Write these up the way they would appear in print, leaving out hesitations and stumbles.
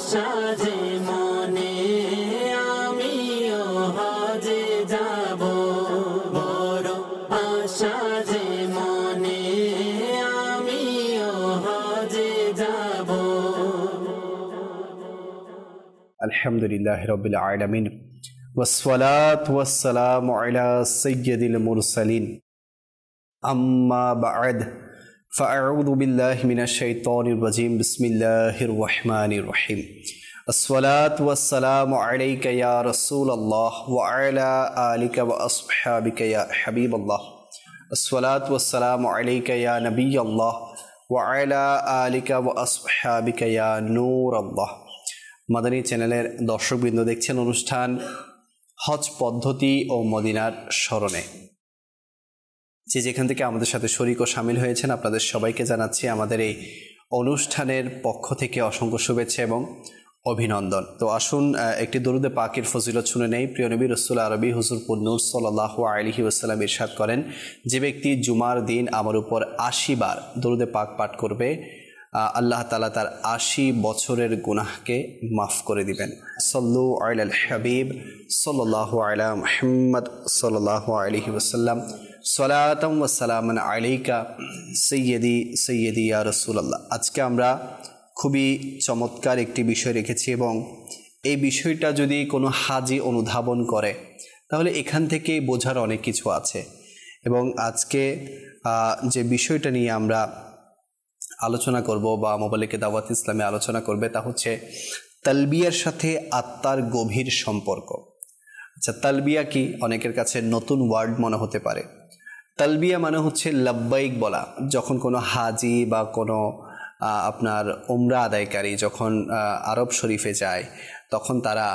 আশা যে মনে আমিও হজে যাব, বড় আশা যে মনে আমিও হজে যাব। আলহামদুলিল্লাহি রাব্বিল আলামিন ওয়াসসালাতু ওয়াসসালামু আলা সাইয়্যিদিল মুরসালিন আম্মা বা'দ ফাআউযু বিল্লাহি মিনাশ শাইতানির রাজীম বিসমিল্লাহির রহমানির রহিম। আসসালাতু ওয়াসসালামু আলাইকা ইয়া রাসূলুল্লাহ ওয়া আলা আলিকা ওয়া আসহাবিকা ইয়া হাবিবাল্লাহ। আসসালাতু ওয়াসসালামু আলাইকা ইয়া নবিয়াল্লাহ ওয়া আলা আলিকা ওয়া আসহাবিকা ইয়া নূরাল্লাহ। মাদানী চ্যানেলের দর্শকবৃন্দ, দেখছেন অনুষ্ঠান হজ পদ্ধতি ও মদিনার স্মরণে। যে যেখান থেকে আমাদের সাথে শরীক ও শামিল হয়েছেন আপনাদের সবাইকে জানাচ্ছি আমাদের এই অনুষ্ঠানের পক্ষ থেকে অসংখ্য শুভেচ্ছা এবং অভিনন্দন। তো আসুন একটি দরুদে পাকের ফজিলত শুনে নেই। প্রিয় নবী রাসূল আরবি হুজুর নূর সাল্লাল্লাহু আলাইহি ওয়াসাল্লাম ইরশাদ করেন, যে ব্যক্তি জুমার দিন আমার উপর ৮০ বার দরুদে পাক পাঠ করবে, আল্লাহ তাআলা তার ৮০ বছরের গুনাহকে মাফ করে দিবেন। সাল্লু আলাল হাবিব সাল্লাল্লাহু আলা মুহাম্মদ সাল্লাল্লাহু আলাইহি ওয়াসাল্লাম সালাতাম ওয়া সালামান আলাইকা সাইয়্যিদি সাইয়্যিদি ইয়া রাসূলুল্লাহ। আজকে আমরা খুবই চমৎকার একটি বিষয় রেখেছি এবং এই বিষয়টা যদি কোনো হাজি অনুধাবন করে তাহলে এখান থেকে বোঝার অনেক কিছু আছে। এবং আজকে যে বিষয়টা নিয়ে আমরা আলোচনা করব বা মোবালিকে দাওয়াত ইসলামে আলোচনা করবে তা হচ্ছে তালবিয়ার সাথে আত্মার গভীর সম্পর্ক। আচ্ছা, তালবিয়া কি? অনেকের কাছে নতুন ওয়ার্ড মনে হতে পারে। তালবিয়া মানে হচ্ছে লাব্বাইক বলা। যখন কোনো হাজি বা কোনো আপনার উমরা আদায়কারী যখন আরব শরীফে যায় তখন তারা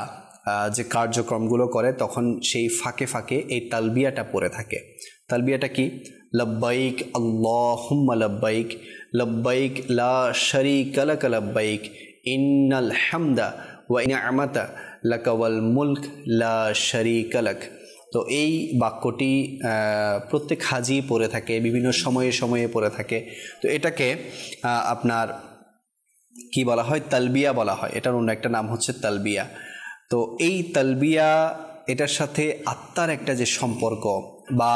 যে কার্যক্রমগুলো করে তখন সেই ফাঁকে ফাঁকে এই তালবিয়াটা পড়ে থাকে। তালবিয়াটা কি? লব্বাইক আল্লাহুম্মা লব্বাইক, লব্বাইক লা শারীকা লাক লব্বাইক, ইন্নাল হামদা ওয়া নি'মাতা লাকা ওয়াল মুলক লা শারীকা লাক। তো এই বাক্যটি প্রত্যেক হাজি পড়ে থাকে, বিভিন্ন সময়ে সময়ে পড়ে থাকে। তো এটাকে আপনার কি বলা হয়? তালবিয়া বলা হয়। এটার অন্য একটা নাম হচ্ছে তালবিয়া। তো এই তালবিয়া এটার সাথে আত্মার একটা যে সম্পর্ক বা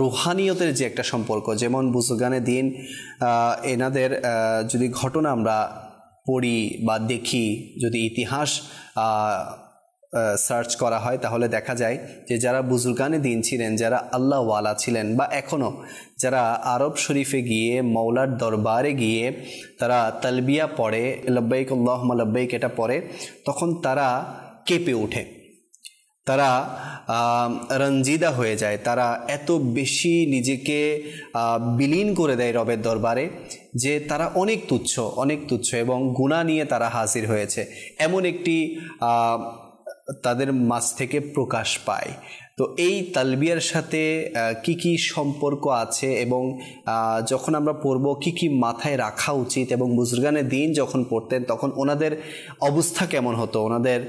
রুহানিয়তের যে একটা সম্পর্ক, যেমন বুজুর্গানে দিন এনাদের যদি ঘটনা আমরা পড়ি বা দেখি, যদি ইতিহাস সার্চ করা হয় তাহলে দেখা যায় যে যারা বুজুর্গানে দিন ছিলেন, যারা আল্লাহওয়ালা ছিলেন বা এখনও যারা আরব শরীফে গিয়ে মৌলার দরবারে গিয়ে তারা তালবিয়া পড়ে, লব্বাইক আল্লাহুম্মা লব্বাইক এটা পড়ে, তখন তারা কেঁপে ওঠে, তারা রঞ্জিদা হয়ে যায়, তারা এত বেশি নিজেকে বিলীন করে দেয় রবের দরবারে যে তারা অনেক তুচ্ছ এবং গুনাহ নিয়ে তারা হাজির হয়েছে, এমন একটি তাদের মাঝ থেকে প্রকাশ পায়। তো এই তালবিয়ার সাথে কি কি সম্পর্ক আছে এবং যখন আমরা পড়ব কি কি মাথায় রাখা উচিত, এবং বুজুর্গানের দিন যখন পড়তেন তখন ওনাদের অবস্থা কেমন হতো, ওনাদের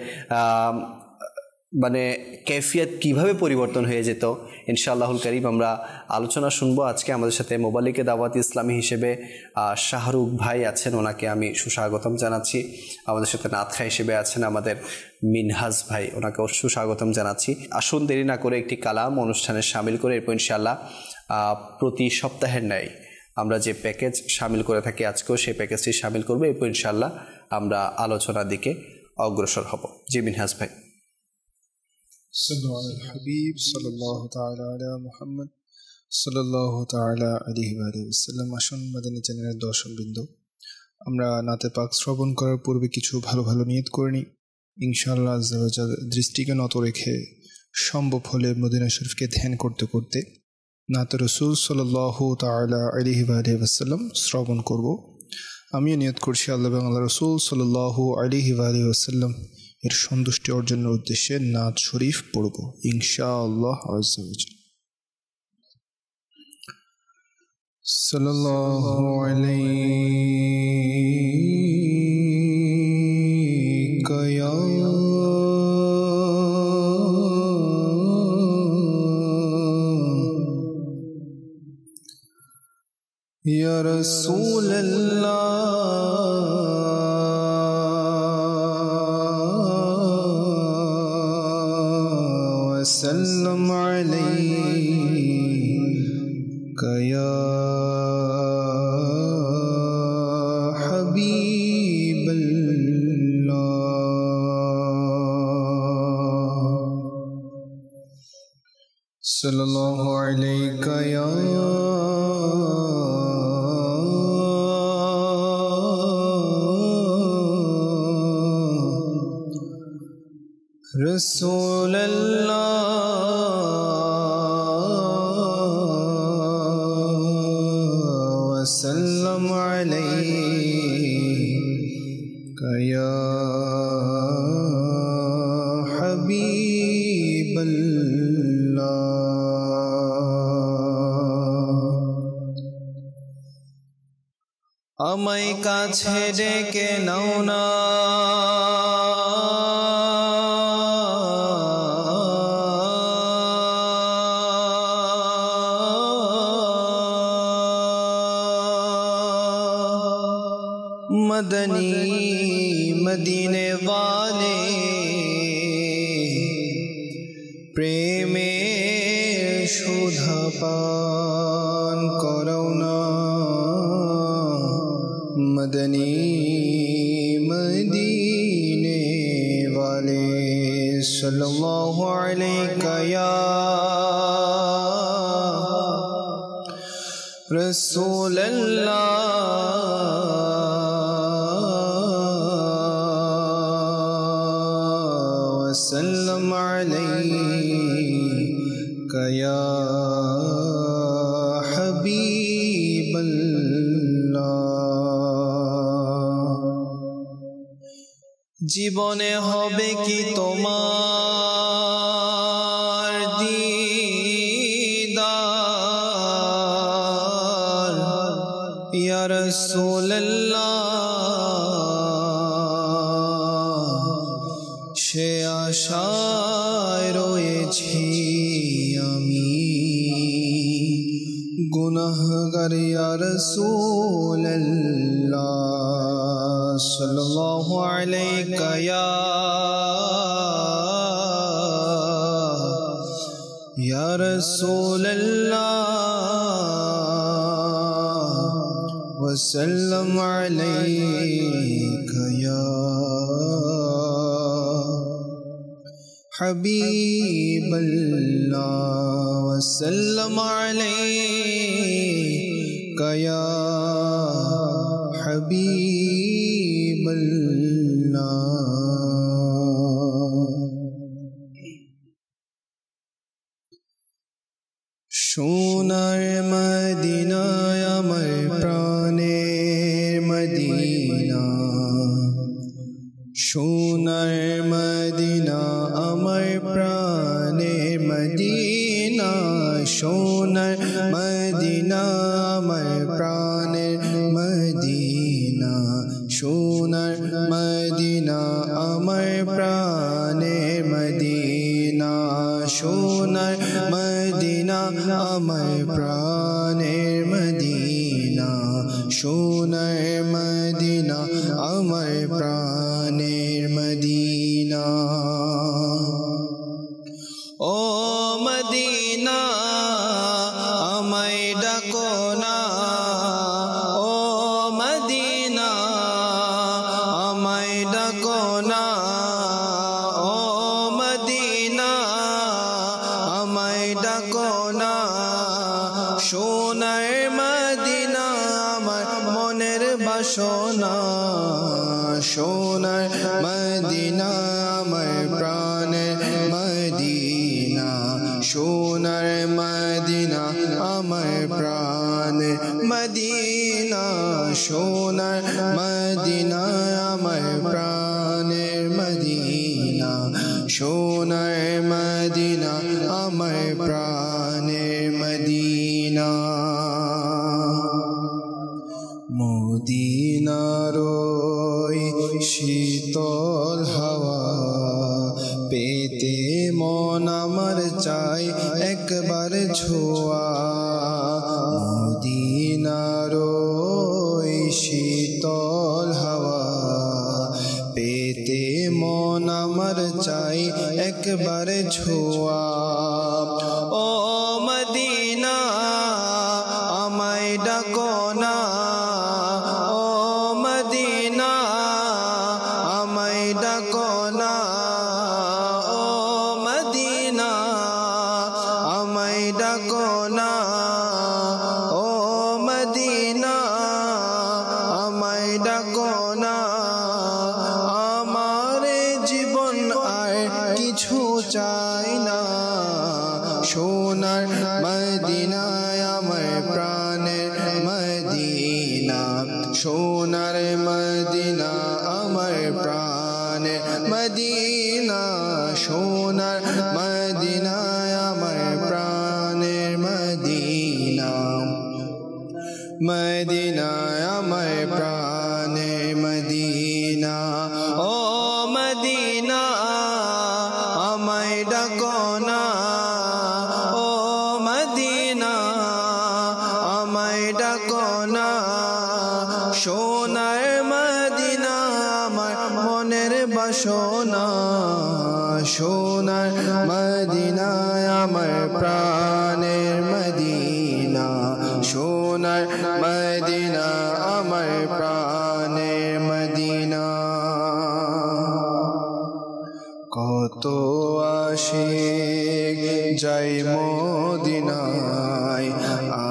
মানে कैफियत কিভাবে পরিবর্তন হয়ে যেত, ইনশাআল্লাহুল কারীম আমরা আলোচনা শুনবো। আজকে আমাদের সাথে মোবালিকে দাওয়াত ইসলামী হিসেবে শাহরুখ ভাই আছেন, ওনাকে আমি সুস্বাগতম জানাচ্ছি। আমাদের সাথে নাতখা হিসেবে আছেন আমাদের মিনহাজ ভাই, ওনাকেও সুস্বাগতম জানাচ্ছি। আসুন দেরি না করে একটি কালাম অনুষ্ঠানে শামিল করে এরপর ইনশাআল্লাহ প্রতি সপ্তাহের ন্যায় আমরা যে প্যাকেজ শামিল করে থাকি আজকেও সেই প্যাকেজটি শামিল করবো। এরপর ইনশাআল্লাহ আমরা আলোচনার দিকে অগ্রসর হব। জি মিনহাজ ভাই। সাল্লাল্লাহু আলাইহি হাবিব সাল্লাল্লাহু তাআলা আলা মুহাম্মদ সাল্লাল্লাহু তাআলা আলাইহি ওয়া সাল্লাম। আসুন মাদানী চ্যানেলের দর্শকবৃন্দ, আমরা নাতে পাক শ্রবণ করার পূর্বে কিছু ভালো ভালো নিয়ত করে নিই। ইনশাআল্লাহ আযজা ওয়া জাল দৃষ্টিকে নত রেখে সম্ভব হলে মদিনা শরীফকে ধ্যান করতে করতে নাতে রাসূল সাল্লাল্লাহু তাআলা আলাইহি ওয়া সাল্লাম শ্রবণ করব। আমিও নিয়ত করছি আল্লাহ এবং আল্লাহ রাসূল সাল্লাল্লাহু আলাইহি ওয়া সাল্লাম এর সন্তুষ্টি অর্জনের উদ্দেশ্যে নাত শরীফ পড়ব ইনশাআল্লাহ আযজা ওয়া জাল। সাল্লাল্লাহু আলাইকা ইয়া রাসূলুল্লাহ वसल्लम अलैका या सल्लल्लाहु अलैका या रसूल अल्लाह वसल्लम अलैका या हबीब আমায় কাছে ডেকে নাও না मदनी मदीने वाले प्रेमे सुधा पान करो ना मदनी मदीने वाले सल्लल्लाहु अलैका या रसूल अल्लाह वसल्लम अलैका या हबीब জীবনে হবে কি তোমার দিদার ইয়া রাসূলুল্লাহ সে আশায় রয়েছি আমি গুনাহগার ইয়া রাসূলুল্লাহ सल्लल्लाहु अलैका या रसूल अल्लाह वसल्लम अलैका या हबीब अल्लाह वसल्लम अलैका या हबीब সোনার মদিনায় আমার প্রাণের মদিনা সোনার মদিনা আমার প্রাণের মদিনা সোনার মদিনা আমার প্রাণের মদিনা সোনার মদিনা আমার প্রাণের মদিনা সোনার মদিনা আমার প্রাণের মদিনা সোনার মদিনা আমার প্রাণের মদিনা ও মদিনা আমায় ডাকো না ও মদিনা আমায় ডাকো না ও মদিনা আমায় ডাকো না সোনার মদিনা আমার মনের বাসনা সোনার মদিনা আমার প্রাণের মদিনা সোনার মদিনা আমার প্রাণের মদিনা সোনার মদিনা আমার প্রাণের মদিনা সোনার মদিনা আমার প্রাণের মদিনা মদিনার ওই শীতল হাওয়া পেতে মন আমার চাই একবার ছোঁয়া মদিনার ওই শীতল হাওয়া পেতে মন আমার চাই একবারে ছোঁয়া ও মদিনা আমায় ডাকো না ও মদিনা আমায় ডাকো না ও মদিনা আমায় ডাকো না ও মদিনা আমায় ডাকো না আমার জীবন আর কিছু চাই না সোনার মদিনায় আমার প্রাণের মদিনা সোনার মদিনা আমার প্রাণের মদিনা সোনার মদিনায় আমার প্রাণের মদিনা মদিনায় আমার প্রাণের মদিনা ও মদিনা আমায় ডাকো না ও মদিনা আমায় ডাকো না সোনার মদিনা আমার মনের বাসনা সোনার মদিনা আমার প্রাণের মদিনা সোনার মদিনা আমার প্রাণের মদিনা কত আশিক যাই মদিনায়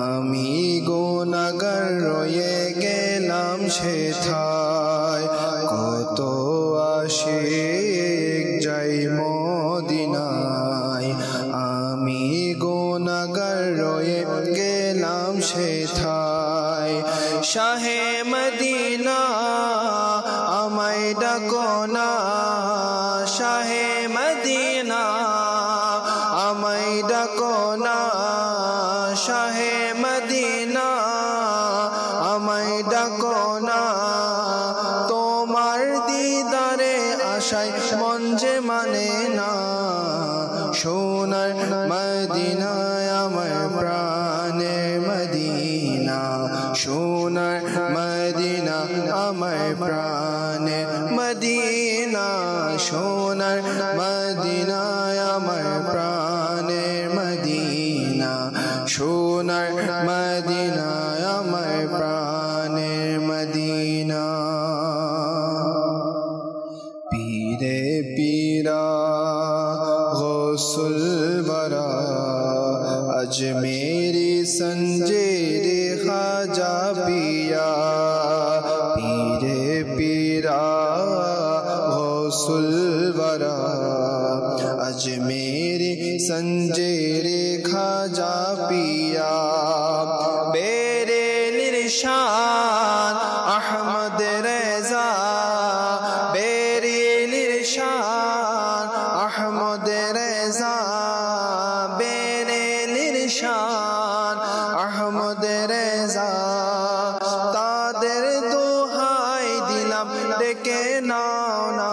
আমি গুনাহগার রয়ে গেলাম সেথায় কত আশিক যাই মদিনায় আমি গুনাহগার রয়ে গেলাম সেথায় শাহে মদিনা আমায় ডাকো না শাহে মদিনা আমায় ডাকো না শাহে মদিনা আমায় ডাকো না তোমার দিদারে আশায় মন যে মানে না সোনার মদিনায় আমার প্রাণের মদিনা সোনার মদিনা আমার প্রাণের মদিনা সোনার মদিনায় আমার প্রাণের মদিনা সোনার মদিনায় আমার প্রাণের মদিনা পীরে পীরা গৌসুল বরা अजमेरी संजेरे खाजा पिया पीरे पीरा गौसुल वरा अजमेरी संजेरे खाजा पिया बेरे निशान अहमद रज़ा बेरे निशान अहमद रज़ा शान अहमद रेजा तादेर दुहाई दिलाम डेके नाओ ना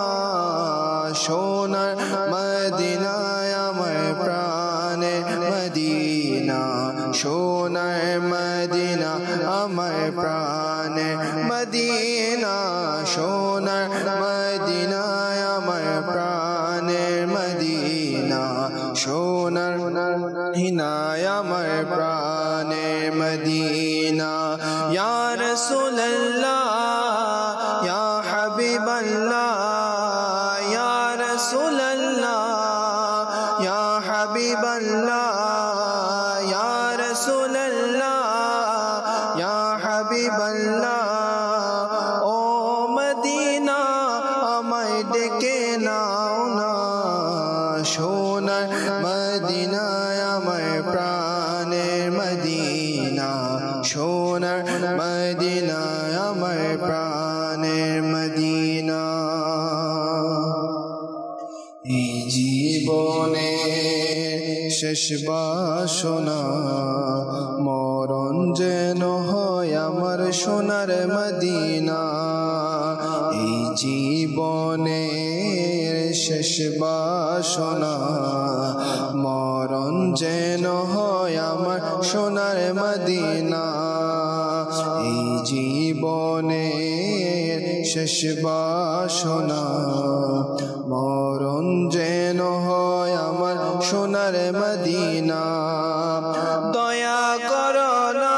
सोनार मदीनाय आमार प्राणे मदीना सोनार मदीना आमार प्राणे मदीना सोनार मदीनाय आमार प्राणे मदीना सोनार हिनाय आमार प्राणे मदीना या रसूल अल्लाह या हबीब अल्लाह या रसूल अल्लाह या हबीब अल्लाह या रसूल अल्लाह या हबीब अल्लाह ओ मदीना आमाय डेके नाओ ना सोनार मदीनाय आमार प्राणेर मदीना सोनार मदीनाय आमार प्राणेर मदीना এই জীবনের শেষ বাসনা মরণ যেন হয় আমার সোনার মদিনা এই জীবনের শেষ বাসনা মরণ যেন হয় আমার সোনার মদিনা এই জীবনের শেষ বাসনা, মরণ যেন হয় আমার সোনার মদিনা। দয়া করো না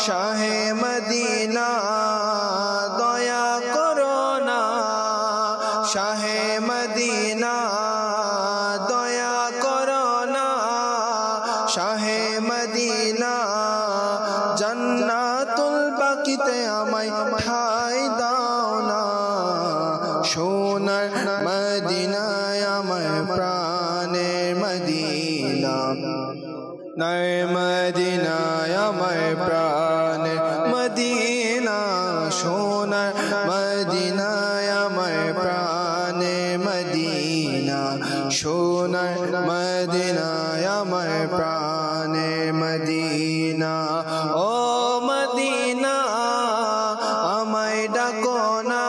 শাহে মদিনা, দয়া করো না শাহে মদিনা, দয়া করো না শাহে মদিনা। জান্নাতুল বাকিতে আমায় ঠাই দাও না, সোনার মদিনায় আমার প্রাণের মদিনা, নয় মদিনায় আমার প্রাণের মদিনা, সোনার মদিনায় আমার প্রাণের মদিনা, সোনার মদিনায় আমার প্রাণের মদিনা। ও মদিনা আমায় ডাকো না,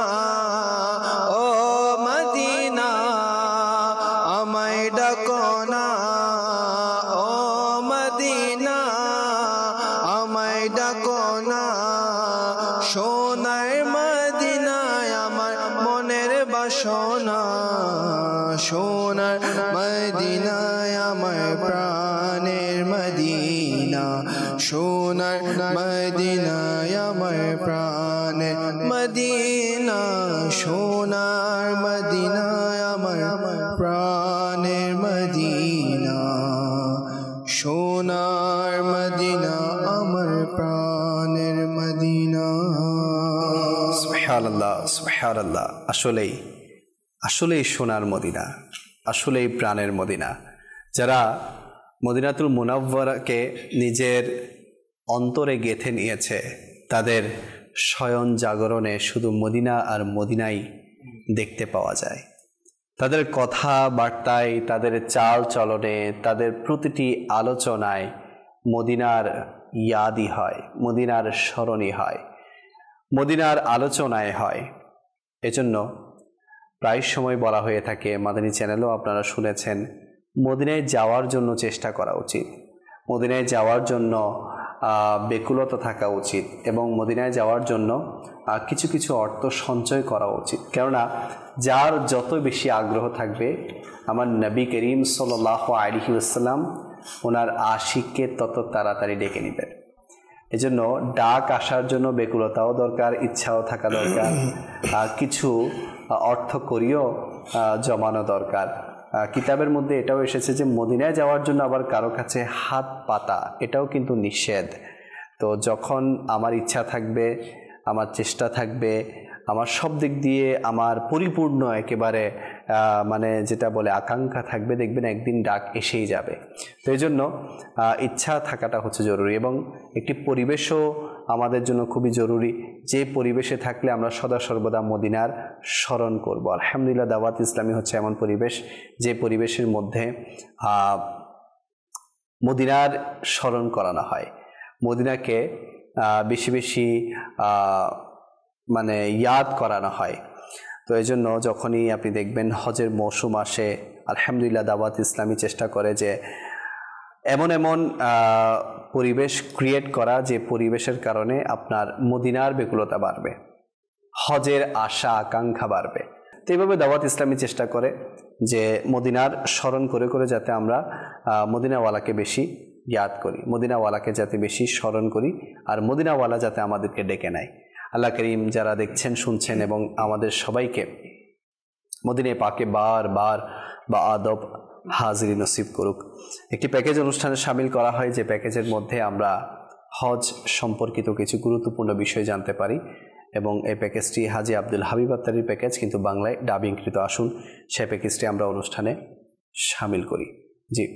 ও মদিনা আমায় ডাকো না, ও মদিনা আমায় ডাকো না। সোনার মদিনায় আমার মনের বাসনা, সোনার মদিনায় আমার প্রাণের মদিনা, সোনার মদিনায় আমার প্রাণের মদিনা, সোনার মদিনায় আমার প্রাণের মদিনা, সোনার মদিনা আমার প্রাণের মদিনা। সুবহানাল্লাহ, সুবহানাল্লাহ। আসলেই সোনার মদিনা, আসলেই প্রাণের মদিনা। যারা মদিনাতুল মুনাওয়ারাকে নিজের অন্তরে গেঁথে নিয়েছে, তাদের শয়ন জাগরণে শুধু মদিনা আর মদিনাই দেখতে পাওয়া যায়। তাদের কথাবার্তায়, তাদের চাল চলনে, তাদের প্রতিটি আলোচনায় মদিনার ইয়াদই হয়, মদিনার স্মরণই হয়, মদিনার আলোচনায় হয়। এজন্য প্রায় সময় বলা হয়ে থাকে, মাদানী চ্যানেলও আপনারা শুনেছেন, মদিনায় যাওয়ার জন্য চেষ্টা করা উচিত, মদিনায় যাওয়ার জন্য বেকুলতা থাকা উচিত, এবং মদিনায় যাওয়ার জন্য কিছু কিছু অর্থ সঞ্চয় করা উচিত। কেননা যার যত বেশি আগ্রহ থাকবে, আমার নবী করিম সাল্লাল্লাহু আলাইহি ওয়াসাল্লাম ওনার আশিককে তত তাড়াতাড়ি ডেকে নেবেন। এজন্য ডাক আসার জন্য বেকুলতাও দরকার, ইচ্ছাও থাকা দরকার, কিছু অর্থ করিও জমানো দরকার। কিতাবের মধ্যে এটাও এসেছে যে মদিনায় যাওয়ার জন্য আবার কারো কাছে হাত পাতা এটাও কিন্তু নিষেধ। তো যখন আমার ইচ্ছা থাকবে, আমার চেষ্টা থাকবে, আমার সব দিক দিয়ে আমার পরিপূর্ণ একেবারে মানে যেটা বলে আকাঙ্ক্ষা থাকবে, দেখবেন একদিন ডাক এসেই যাবে। তো এই জন্য ইচ্ছা থাকাটা হচ্ছে জরুরি, এবং একটি পরিবেশও আমাদের জন্য খুবই জরুরি, যে পরিবেশে থাকলে আমরা সদা সর্বদা মদিনার স্মরণ করব। আলহামদুলিল্লাহ, দাওয়াত ইসলামী হচ্ছে এমন পরিবেশ যে পরিবেশের মধ্যে মদিনার স্মরণ করানো হয়, মদিনাকে বেশি বেশি মানে ইয়াদ করানো হয়। তো এই জন্য যখনই আপনি দেখবেন হজের মৌসুম আসে, আলহামদুলিল্লাহ দাওয়াত ইসলামী চেষ্টা করে যে এমন এমন পরিবেশ ক্রিয়েট করা যে পরিবেশের কারণে আপনার মদিনার বেকুলতা বাড়বে, হজের আশা আকাঙ্ক্ষা বাড়বে। তো এইভাবে দাওয়াত ইসলামী চেষ্টা করে যে মদিনার স্মরণ করে করে যাতে আমরা মদিনাওয়ালাকে বেশি ইয়াদ করি, মদিনাওয়ালাকে যাতে বেশি স্মরণ করি, আর মদিনাওয়ালা যাতে আমাদেরকে ডেকে নেয়। আল্লাহ করিম যারা দেখছেন, শুনছেন, এবং আমাদের সবাইকে মদিনায়ে পাকে বারবার বা আদব হাজিরি নসিব করুক। একটি প্যাকেজ অনুষ্ঠানে সামিল করা হয়, যে প্যাকেজের মধ্যে আমরা হজ সম্পর্কিত কিছু গুরুত্বপূর্ণ বিষয় জানতে পারি, এবং এই প্যাকেজটি হাজি আব্দুল হাবিব আত্তারির প্যাকেজ, কিন্তু বাংলায় ডাবিংকৃত। আসুন সেই প্যাকেজটি আমরা অনুষ্ঠানে সামিল করি। জি।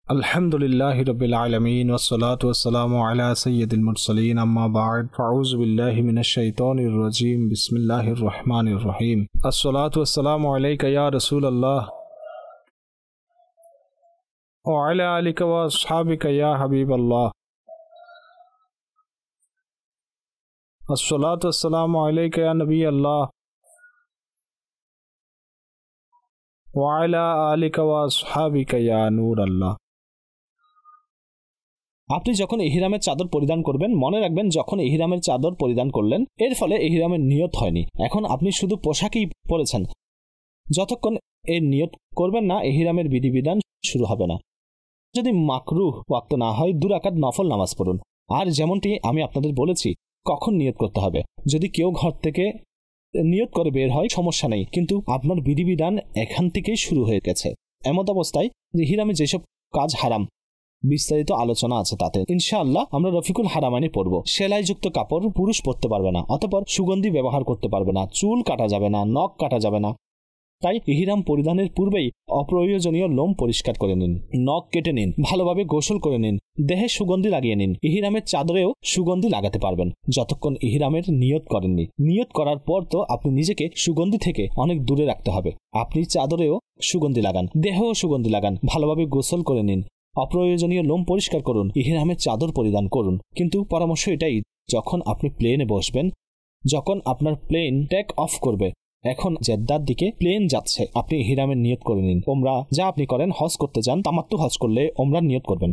আলহামদুলিল্লাহি রাব্বিল আলামিন ওয়াসসালাতু ওয়াসসালামু আলা সাইয়্যিদিল মুরসালিন আম্মা বা'দ ফাউযু বিল্লাহি মিনাশ শাইতানির রাজীম বিসমিল্লাহির রহমানির রহিম আসসালাতু ওয়াসসালামু আলাইকা ইয়া রাসূলুল্লাহ ওয়া আলা আলিকা ওয়া আসহাবিকা ইয়া হাবিবাল্লাহ আসসালাতু ওয়াসসালামু আলাইকা ইয়া নবিয়াল্লাহ ওয়া আলা আলিকা ওয়া আসহাবিকা ইয়া নূরাল্লাহ। আপনি যখন ইহরামের চাদর পরিধান করবেন, মনে রাখবেন যখন ইহরামের চাদর পরিধান করলেন এর ফলে ইহরামের নিয়ত হয়নি। এখন আপনি শুধু পোশাকই পরেছেন, যতক্ষণ এর নিয়ত করবেন না ইহরামের বিধিবিধান শুরু হবে না। যদি মাকরুহ ওয়াক্ত না হয় 2 রাকাত নফল নামাজ পড়ুন। আর যেমনটি আমি আপনাদের বলেছি কখন নিয়ত করতে হবে, যদি কেউ ঘর থেকে নিয়ত করে বের হয় সমস্যা নেই, কিন্তু আপনার বিধিবিধান এখান থেকেই শুরু হয়ে গেছে। এমত অবস্থায় যে ইহরামে যেসব কাজ হারাম বিস্তারিত আলোচনা আছে তাতে ইনশাআল্লাহ আমরা রফিকুল হারামাইনে পড়ব। সেলাইযুক্ত কাপড় পুরুষ পরতে পারবে না, অতঃপর সুগন্ধি ব্যবহার করতে পারবে না, চুল কাটা যাবে না, নখ কাটা যাবে না। তাই ইহরাম পরিধানের পূর্বেই অপ্রয়োজনীয় লোম পরিষ্কার করে নিন, নখ কেটে নিন, ভালোভাবে গোসল করে নিন, দেহে সুগন্ধি লাগিয়ে নিন। ইহরামের চাদরেও সুগন্ধি লাগাতে পারবেন যতক্ষণ ইহরামের নিয়ত করেননি। নিয়ত করার পর তো আপনি নিজেকে সুগন্ধি থেকে অনেক দূরে রাখতে হবে। আপনি চাদরেও সুগন্ধি লাগান, দেহেও সুগন্ধি লাগান, ভালোভাবে গোসল করে নিন, অপ্রয়োজনীয় লোম পরিষ্কার করুন, ইহরামের চাদর পরিধান করুন। কিন্তু পরামর্শ এটাই, যখন আপনি প্লেনে বসবেন, যখন আপনার প্লেন টেক অফ করবে, এখন জেদ্দার দিকে প্লেন যাচ্ছে, আপনি ইহরামের নিয়ত করে নিন। ওমরা যা আপনি করেন, হজ করতে যান, তামাত্তু হজ করলে ওমরার নিয়ত করবেন।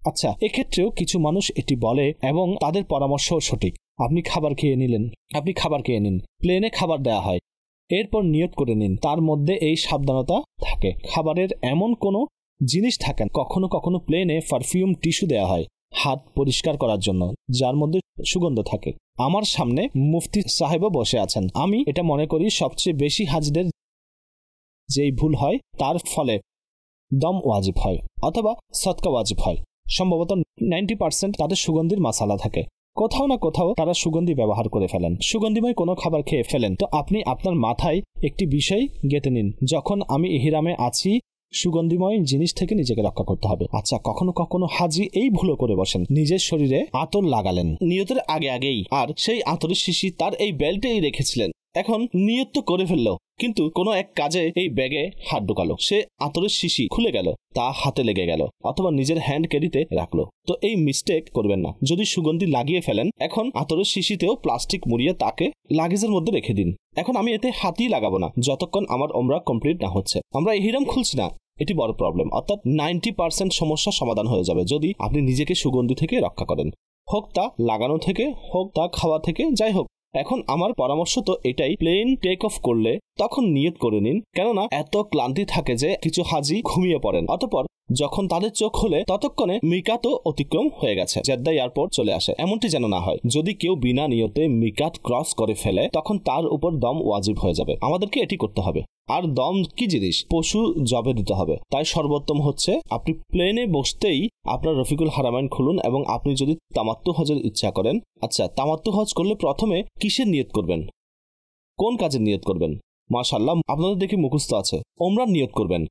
আচ্ছা, এক্ষেত্রেও কিছু মানুষ এটি বলে এবং তাদের পরামর্শও সঠিক। আপনি খাবার খেয়ে নিন, প্লেনে খাবার দেয়া হয়, এরপর নিয়ত করে নিন। তার মধ্যে এই সাবধানতা থাকে, খাবারের এমন কোনো জিনিস থাকেন, কখনো কখনো প্লেনে পারফিউম টিস্যু দেয়া হয় হাত পরিষ্কার করার জন্য, যার মধ্যে সুগন্ধ থাকে। আমার সামনে মুফতি সাহেবও বসে আছেন। আমি এটা মনে করি সবচেয়ে বেশি হাজিদের যেই ভুল হয় তার ফলে দম ওয়াজিব হয় অথবা সদকা ওয়াজিব হয়। সম্ভবত 90% তাদের সুগন্ধির মাসালা থাকে, কোথাও না কোথাও তারা সুগন্ধি ব্যবহার করে ফেলেন, সুগন্ধিময় কোনো খাবার খেয়ে ফেলেন। তো আপনি আপনার মাথায় একটি বিষয় গেঁথে নিন, যখন আমি ইহরামে আছি সুগন্ধিময় জিনিস থেকে নিজেকে রক্ষা করতে হবে। আচ্ছা, কখনো কখনো হাজি এই ভুলও করে বসেন, নিজের শরীরে আতর লাগালেন নিয়তের আগেই, আর সেই আতরের শিশি তার এই বেল্টেই রেখেছিলেন। এখন নিয়ত তো করে ফেললো, কিন্তু কোনো এক কাজে এই ব্যাগে হাত ঢুকালো, সে আতরের শিশি খুলে গেল, তা হাতে লেগে গেল অথবা নিজের হ্যান্ড ক্যারিতে রাখলো। তো এই মিস্টেক করবেন না। যদি সুগন্ধি লাগিয়ে ফেলেন, এখন আতরের শিশিতেও প্লাস্টিক মুড়িয়ে তাকে লাগেজের মধ্যে রেখে দিন। এখন আমি এতে হাতই লাগাবো না যতক্ষণ আমার ওমরা কমপ্লিট না হচ্ছে। আমরা ইহরাম খুলছি না, এটি বড় প্রবলেম। অর্থাৎ 90% সমস্যার সমাধান হয়ে যাবে যদি আপনি নিজেকে সুগন্ধি থেকে রক্ষা করেন, হোক তা লাগানো থেকে, হোক তা খাওয়া থেকে, যাই হোক। এখন আমার পরামর্শ তো এটাই, প্লেন টেক অফ করলে তখন নিয়ত করে নিন, কেননা এত ক্লান্তি থাকে যে কিছু হাজি ঘুমিয়ে পড়েন, অতঃপর যখন তাদের চোখ খোলে ততক্ষণে মিকাতও অতিক্রম হয়ে গেছে, জেদ্দা এয়ারপোর্ট চলে আসে। এমনটি যেন না হয়। যদি কেউ বিনা নিয়তে মিকাত ক্রস করে ফেলে তখন তার উপর দম ওয়াজিব হয়ে যাবে। আমাদেরকে এটি করতে হবে। আর দম কি জিনিস? পশু জবে দিতে হবে। তাই সর্বোত্তম হচ্ছে আপনি প্লেনে বসতেই আপনার রফিকুল হারামাইন খুলুন, এবং আপনি যদি তামাত্তু হজের ইচ্ছা করেন, আচ্ছা, তামাত্তু হজ করলে প্রথমে কিসের নিয়ত করবেন, কোন কাজের নিয়ত করবেন? মাশাআল্লাহ, আপনাদের দেখি মুখস্থ আছে। ওমরার নিয়ত করবেন।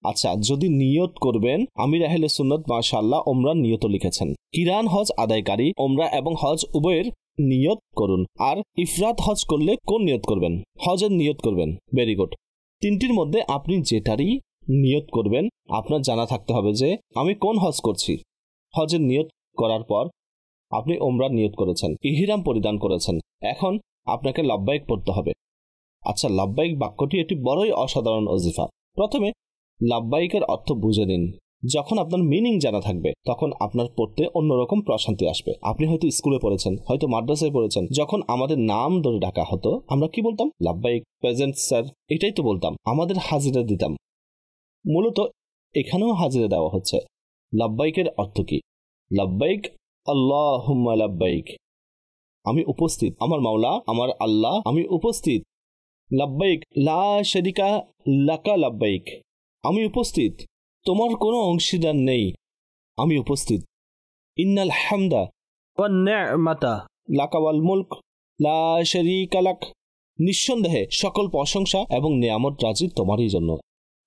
আচ্ছা, যদি নিয়ত করবেন, আমির আহলে সুন্নাত মাশাআল্লাহ ওমরার নিয়ত লিখেছেন। কিরান হজ আদায়কারী ওমরা এবং হজ উভয়ের নিয়ত করুন। আর ইফরাত হজ করলে কোন নিয়ত করবেন? হজের নিয়ত করবেন। Very good. তিনটির মধ্যে আপনি যেটারই নিয়ত করবেন, আপনার জানা থাকতে হবে যে আমি কোন হজ করছি। হজের নিয়ত করার পর আপনি ওমরার নিয়ত করেছেন, ইহরাম পরিধান করেছেন, এখন আপনাকে লাব্বাইক পড়তে হবে। আচ্ছা, লাব্বাইক বাক্যটি এটি বড়ই অসাধারণ ওজিফা। প্রথমে লাব্বাইকের অর্থ বুঝে নিন। যখন আপনার মিনিং জানা থাকবে তখন আপনার পড়তে অন্যরকম প্রশান্তি আসবে। আপনি হয়তো স্কুলে পড়েছেন, হয়তো মাদ্রাসায় পড়েছেন, যখন আমাদের নাম ধরে ডাকা হতো আমরা কি বলতাম? লাব্বাইক, প্রেজেন্ট স্যার, এটাই তো বলতাম। আমাদের হাজিরা দিতাম। মূলত এখানেও হাজিরা দেওয়া হচ্ছে। লাব্বাইকের অর্থ কি? লাব্বাইক আল্লাহুম্মা লাব্বাইক, আমি উপস্থিত, আমার মাওলা, আমার আল্লাহ, আমি উপস্থিত। লাব্বাইক লা শারিকা লাকা লাব্বাইক, আমি উপস্থিত, তোমার কোনো অংশীদার নেই, আমি উপস্থিত। ইন্নাল হামদা ওয়ান নি'মাতা লাকা ওয়াল মুলক লা শারিকা লাক, নিঃসন্দেহে সকল প্রশংসা এবং নিয়ামত রাজি তোমারই জন্য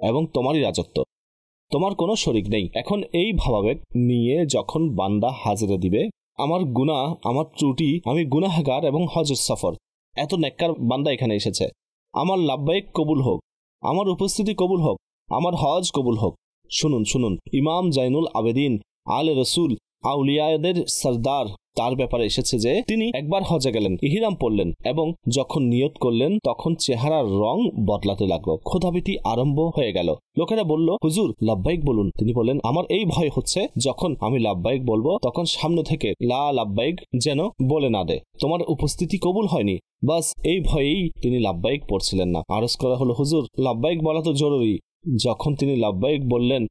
এবং তোমারই রাজত্ব, তোমার কোনো শরিক নেই। এখন এই ভাবাবেগ নিয়ে যখন বান্দা হাজিরা দিবে, আমার গুনাহ, আমার ত্রুটি, আমি গুনাহগার এবং হজের সফর, এত নেককার বান্দা এখানে এসেছে, আমার লাব্বাইক কবুল হোক, আমার উপস্থিতি কবুল হোক, আমার হজ কবুল হোক। শুনুন শুনুন, ইমাম জাইনুল আবেদিন আলে রসুল আউলিয়াদের সরদার তার ব্যাপারে এসেছে যে তিনি একবার হজে গেলেন, ইহরাম পরলেন এবং যখন নিয়ত করলেন তখন চেহারার রং বদলাতে লাগলো, ক্ষোধাভীতি আরম্ভ হয়ে গেল। লোকেরা বলল, হুজুর লাব্বাইক বলুন। তিনি বললেন, আমার এই ভয় হচ্ছে যখন আমি লাব্বাইক বলবো তখন সামনে থেকে লা লাব্বাইক যেন বলে না দে, তোমার উপস্থিতি কবুল হয়নি। বাস এই ভয়েই তিনি লাব্বাইক পড়ছিলেন না। আরজ করা হলো, হুজুর লাব্বাইক বলা তো জরুরি। যখন তিনি লাব্বাইক বললেন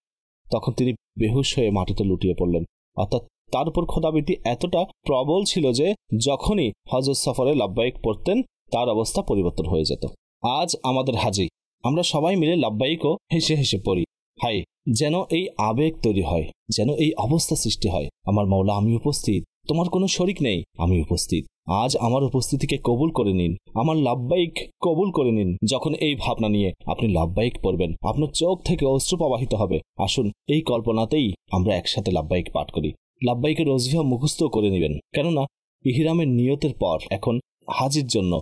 তখন তিনি বেহুশ হয়ে মাটিতে লুটিয়ে পড়লেন। অর্থাৎ তার উপর ক্ষোধাভীতি এতটা প্রবল ছিল যে যখনই হজের সফরে লাব্বাইক পড়তেন তার অবস্থা পরিবর্তন হয়ে যেত। আজ আমাদের হাজি আমরা সবাই মিলে লাব্বাইকও হেসে হেসে পড়ি। হাই, যেন এই আবেগ তৈরি হয়, যেন এই অবস্থা সৃষ্টি হয়, আমার মাওলা আমি উপস্থিত, তোমার কোনো শরিক নেই, আমি উপস্থিত। আজ আমার উপস্থিতিকে কবুল করে নিন, আমার লাব্বাইক কবুল করে নিন। যখন এই ভাবনা নিয়ে আপনি লাব্বাইক পড়বেন আপনার চোখ থেকে অশ্রু প্রবাহিত হবে। আসুন এই কল্পনাতেই আমরা একসাথে লাব্বাইক পাঠ করি। লাব্বাইকের ওজিফা মুখস্থ করে নেবেন, কেননা ইহরামের নিয়তের পর এখন হাজির জন্য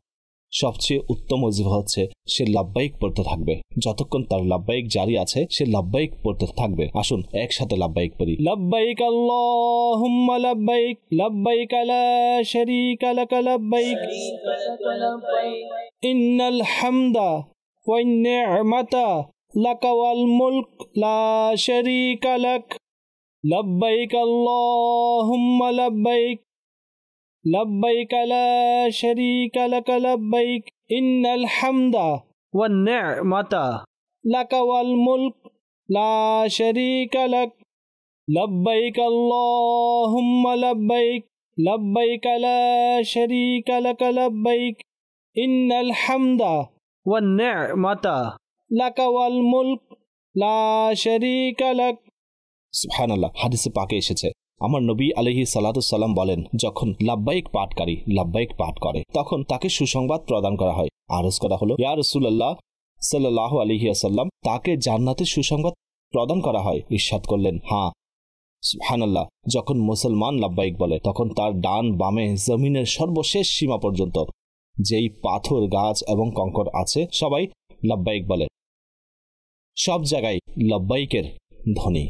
সবচেয়ে উত্তম ওজিফা হচ্ছে সে লাব্বাইক পড়তে থাকবে। যতক্ষণ তার লাব্বাইক জারি আছে সে লাব্বাইক পড়তে থাকবে। আসুন একসাথে লাব্বাইক পড়ি। লাব্বাইক আল্লাহুম্মা লাব্বাইক, লাব্বাইক লা শারীকা লাক লাব্বাইক, ইন্নাল হামদা ওয়ান নি'মাতা লাকা ওয়াল মুলক লা শারীকা লাক, লাব্বাইক আল্লাহুম্মা লাব্বাইক, লাব্বাইক লা শারীকা লাক লাব্বাইক, ইন্নাল হামদা ওয়ান নি'মাতা লাকা ওয়াল মুলক লা শারীকা লাক, লাব্বাইক আল্লাহুম্মা লাব্বাইক, লাব্বাইক লা শারীকা লাক লাব্বাইক, ইন্নাল হামদা ওয়ান নি'মাতা লাকা ওয়াল মুলক লা শারীকা লাক। সুবহানাল্লাহ। হাদিসে পাকে এসেছে, আমার নবী আলাইহিস সালাতু সালাম বলেন, যখন লাব্বাইক পাঠকারী লাব্বাইক পাঠ করে তখন তাকে সুসংবাদ প্রদান করা হয়। আরজ করা হলো, ইয়া রাসূলুল্লাহ সাল্লাল্লাহু আলাইহি ওয়াসাল্লাম, তাকে জান্নাতের সুসংবাদ প্রদান করা হয়? ইরশাদ করলেন, হ্যাঁ। সুবহানাল্লাহ। যখন মুসলমান লাব্বাইক বলে তখন তার ডান বামে জমিনের সর্বশেষ সীমা পর্যন্ত যেই পাথর, গাছ এবং কঙ্কর আছে সবাই লাব্বাইক বলে। সব জায়গায় লাব্বাইকের ধ্বনি।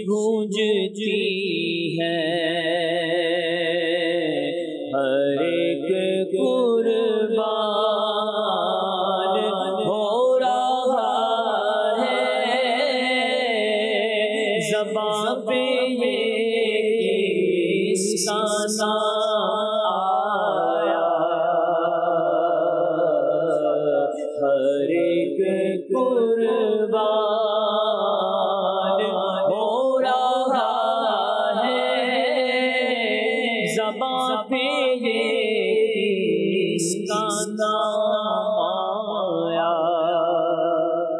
गूंजती है हर एक कुर्बान हो रहा है, ज़बां पे इसका नाम आया, हर एक कुर्बान हो रहा है, ज़बां पे इसका नाम आया।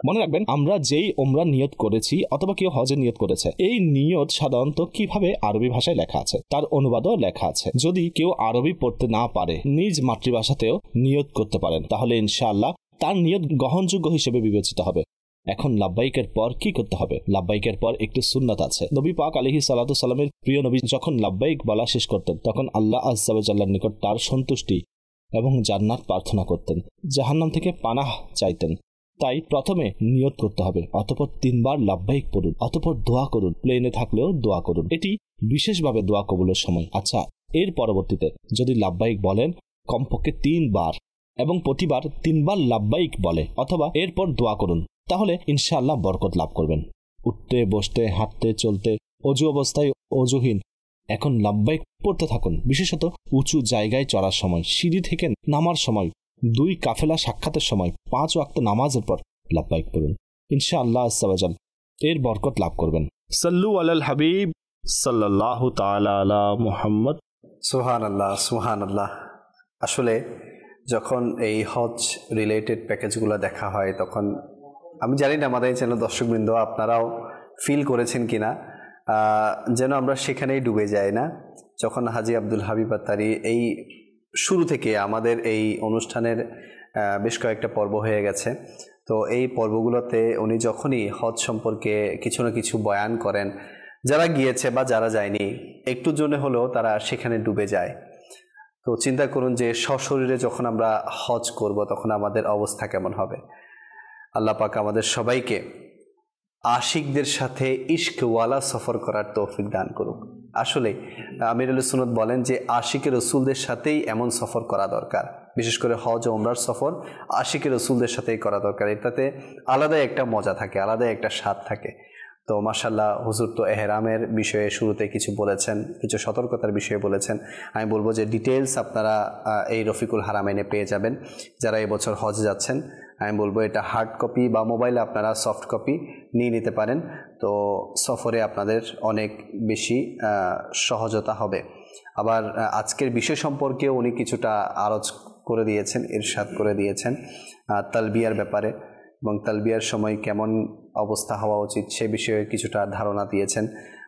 মনে রাখবেন, আমরা যেই ওমরা নিয়ত করেছি অথবা কেউ হজের নিয়ত করেছে, এই নিয়ত সাধারণত কিভাবে আরবি ভাষায় লেখা আছে তার অনুবাদও লেখা আছে। যদি কেউ আরবি পড়তে না পারে নিজ মাতৃভাষাতেও নিয়ত করতে পারেন, তাহলে ইনশাআল্লাহ তার নিয়ত গ্রহণযোগ্য হিসেবে বিবেচিত হবে। এখন লাব্বাইকের পর কি করতে হবে? লাব্বাইকের পর একটি সুন্নাত আছে। নবী পাক আলাইহিস সালাতু সালামের প্রিয় নবী যখন লাব্বাইক বলা শেষ করতেন তখন আল্লাহ আযজা ওয়া জাল্লার নিকট তার সন্তুষ্টি এবং জান্নাত প্রার্থনা করতেন, জাহান্নাম থেকে পানাহ চাইতেন। তাই প্রথমে নিয়ত করতে হবে, অতঃপর 3 বার লাব্বাইক পড়ুন, অতঃপর দোয়া করুন। প্লেনে থাকলেও দোয়া করুন, এটি বিশেষভাবে দোয়া কবুলের সময়। আচ্ছা, এর পরবর্তীতে যদি লাব্বাইক বলেন কমপক্ষে 3 বার এবং প্রতিবার 3 বার লাব্বাইক বলে অথবা এরপর দোয়া করুন, তাহলে ইনশাআল্লাহ বরকত লাভ করবেন। উঠতে বসতে হাঁটতে চলতে অজু অবস্থায় অজুহীন এখন লাব্বাইক পড়তে থাকুন। বিশেষত উঁচু জায়গায় চড়ার সময়, সিঁড়ি থেকে নামার সময়, 2 কাফেলা সাক্ষাতের সময়, 5 ওয়াক্ত নামাজের পর লাব্বাইক পড়ুন। ইনশাআল্লাহ আযজা ওয়া জাল এর বরকত লাভ করবেন। সাল্লু আলাল হাবিব সাল্লাল্লাহু তাআলা আলা মুহাম্মদ। সুবহানাল্লাহ, সুবহানাল্লাহ। আসলে যখন এই হজ রিলেটেড প্যাকেজগুলো দেখা হয় তখন আমি জানি না আমাদের চ্যানেল দর্শকবৃন্দ আপনারাও ফিল করেছেন কিনা, যেন আমরা সেখানেই ডুবে যাই না। যখন হাজি আব্দুল হাবিব আত্তারি এই শুরু থেকে আমাদের এই অনুষ্ঠানের বেশ কয়েকটা পর্ব হয়ে গেছে, তো এই পর্বগুলোতে উনি যখনই হজ সম্পর্কে কিছু না কিছু বয়ান করেন, যারা গিয়েছে বা যারা যায়নি একটুর জন্য হলেও তারা সেখানে ডুবে যায়। তো চিন্তা করুন যে সশরীরে যখন আমরা হজ করব তখন আমাদের অবস্থা কেমন হবে। আল্লাহ পাক আমাদের সবাইকে আশিকদের সাথে ইশকওয়ালা সফর করার তৌফিক দান করুক। আসলে আমির আহলে সুন্নাত বলেন যে আশিকের রসুলদের সাথেই এমন সফর করা দরকার, বিশেষ করে হজ ও উমরার সফর আশিকের রসুলদের সাথেই করা দরকার। এটাতে আলাদা একটা মজা থাকে, আলাদা একটা স্বাদ থাকে। তো মাশাআল্লাহ হুজুর তো এহরামের বিষয়ে শুরুতে কিছু বলেছেন, কিছু সতর্কতার বিষয়ে বলেছেন। আমি বলবো যে ডিটেলস আপনারা এই রফিকুল হারামাইনে পেয়ে যাবেন। যারা এবছর হজ যাচ্ছেন আমি বলবো এটা হার্ড কপি বা মোবাইলে আপনারা সফট কপি নিয়ে নিতে পারেন। তো সফরে আপনাদের অনেক বেশি সহজতা হবে। আবার আজকের বিষয় সম্পর্কেও উনি কিছুটা আরজ করে দিয়েছেন, ইরশাদ করে দিয়েছেন তালবিয়ার ব্যাপারে, এবং তালবিয়ার সময় কেমন অবস্থা হওয়া উচিত সে বিষয়ে কিছুটা ধারণা দিয়েছেন।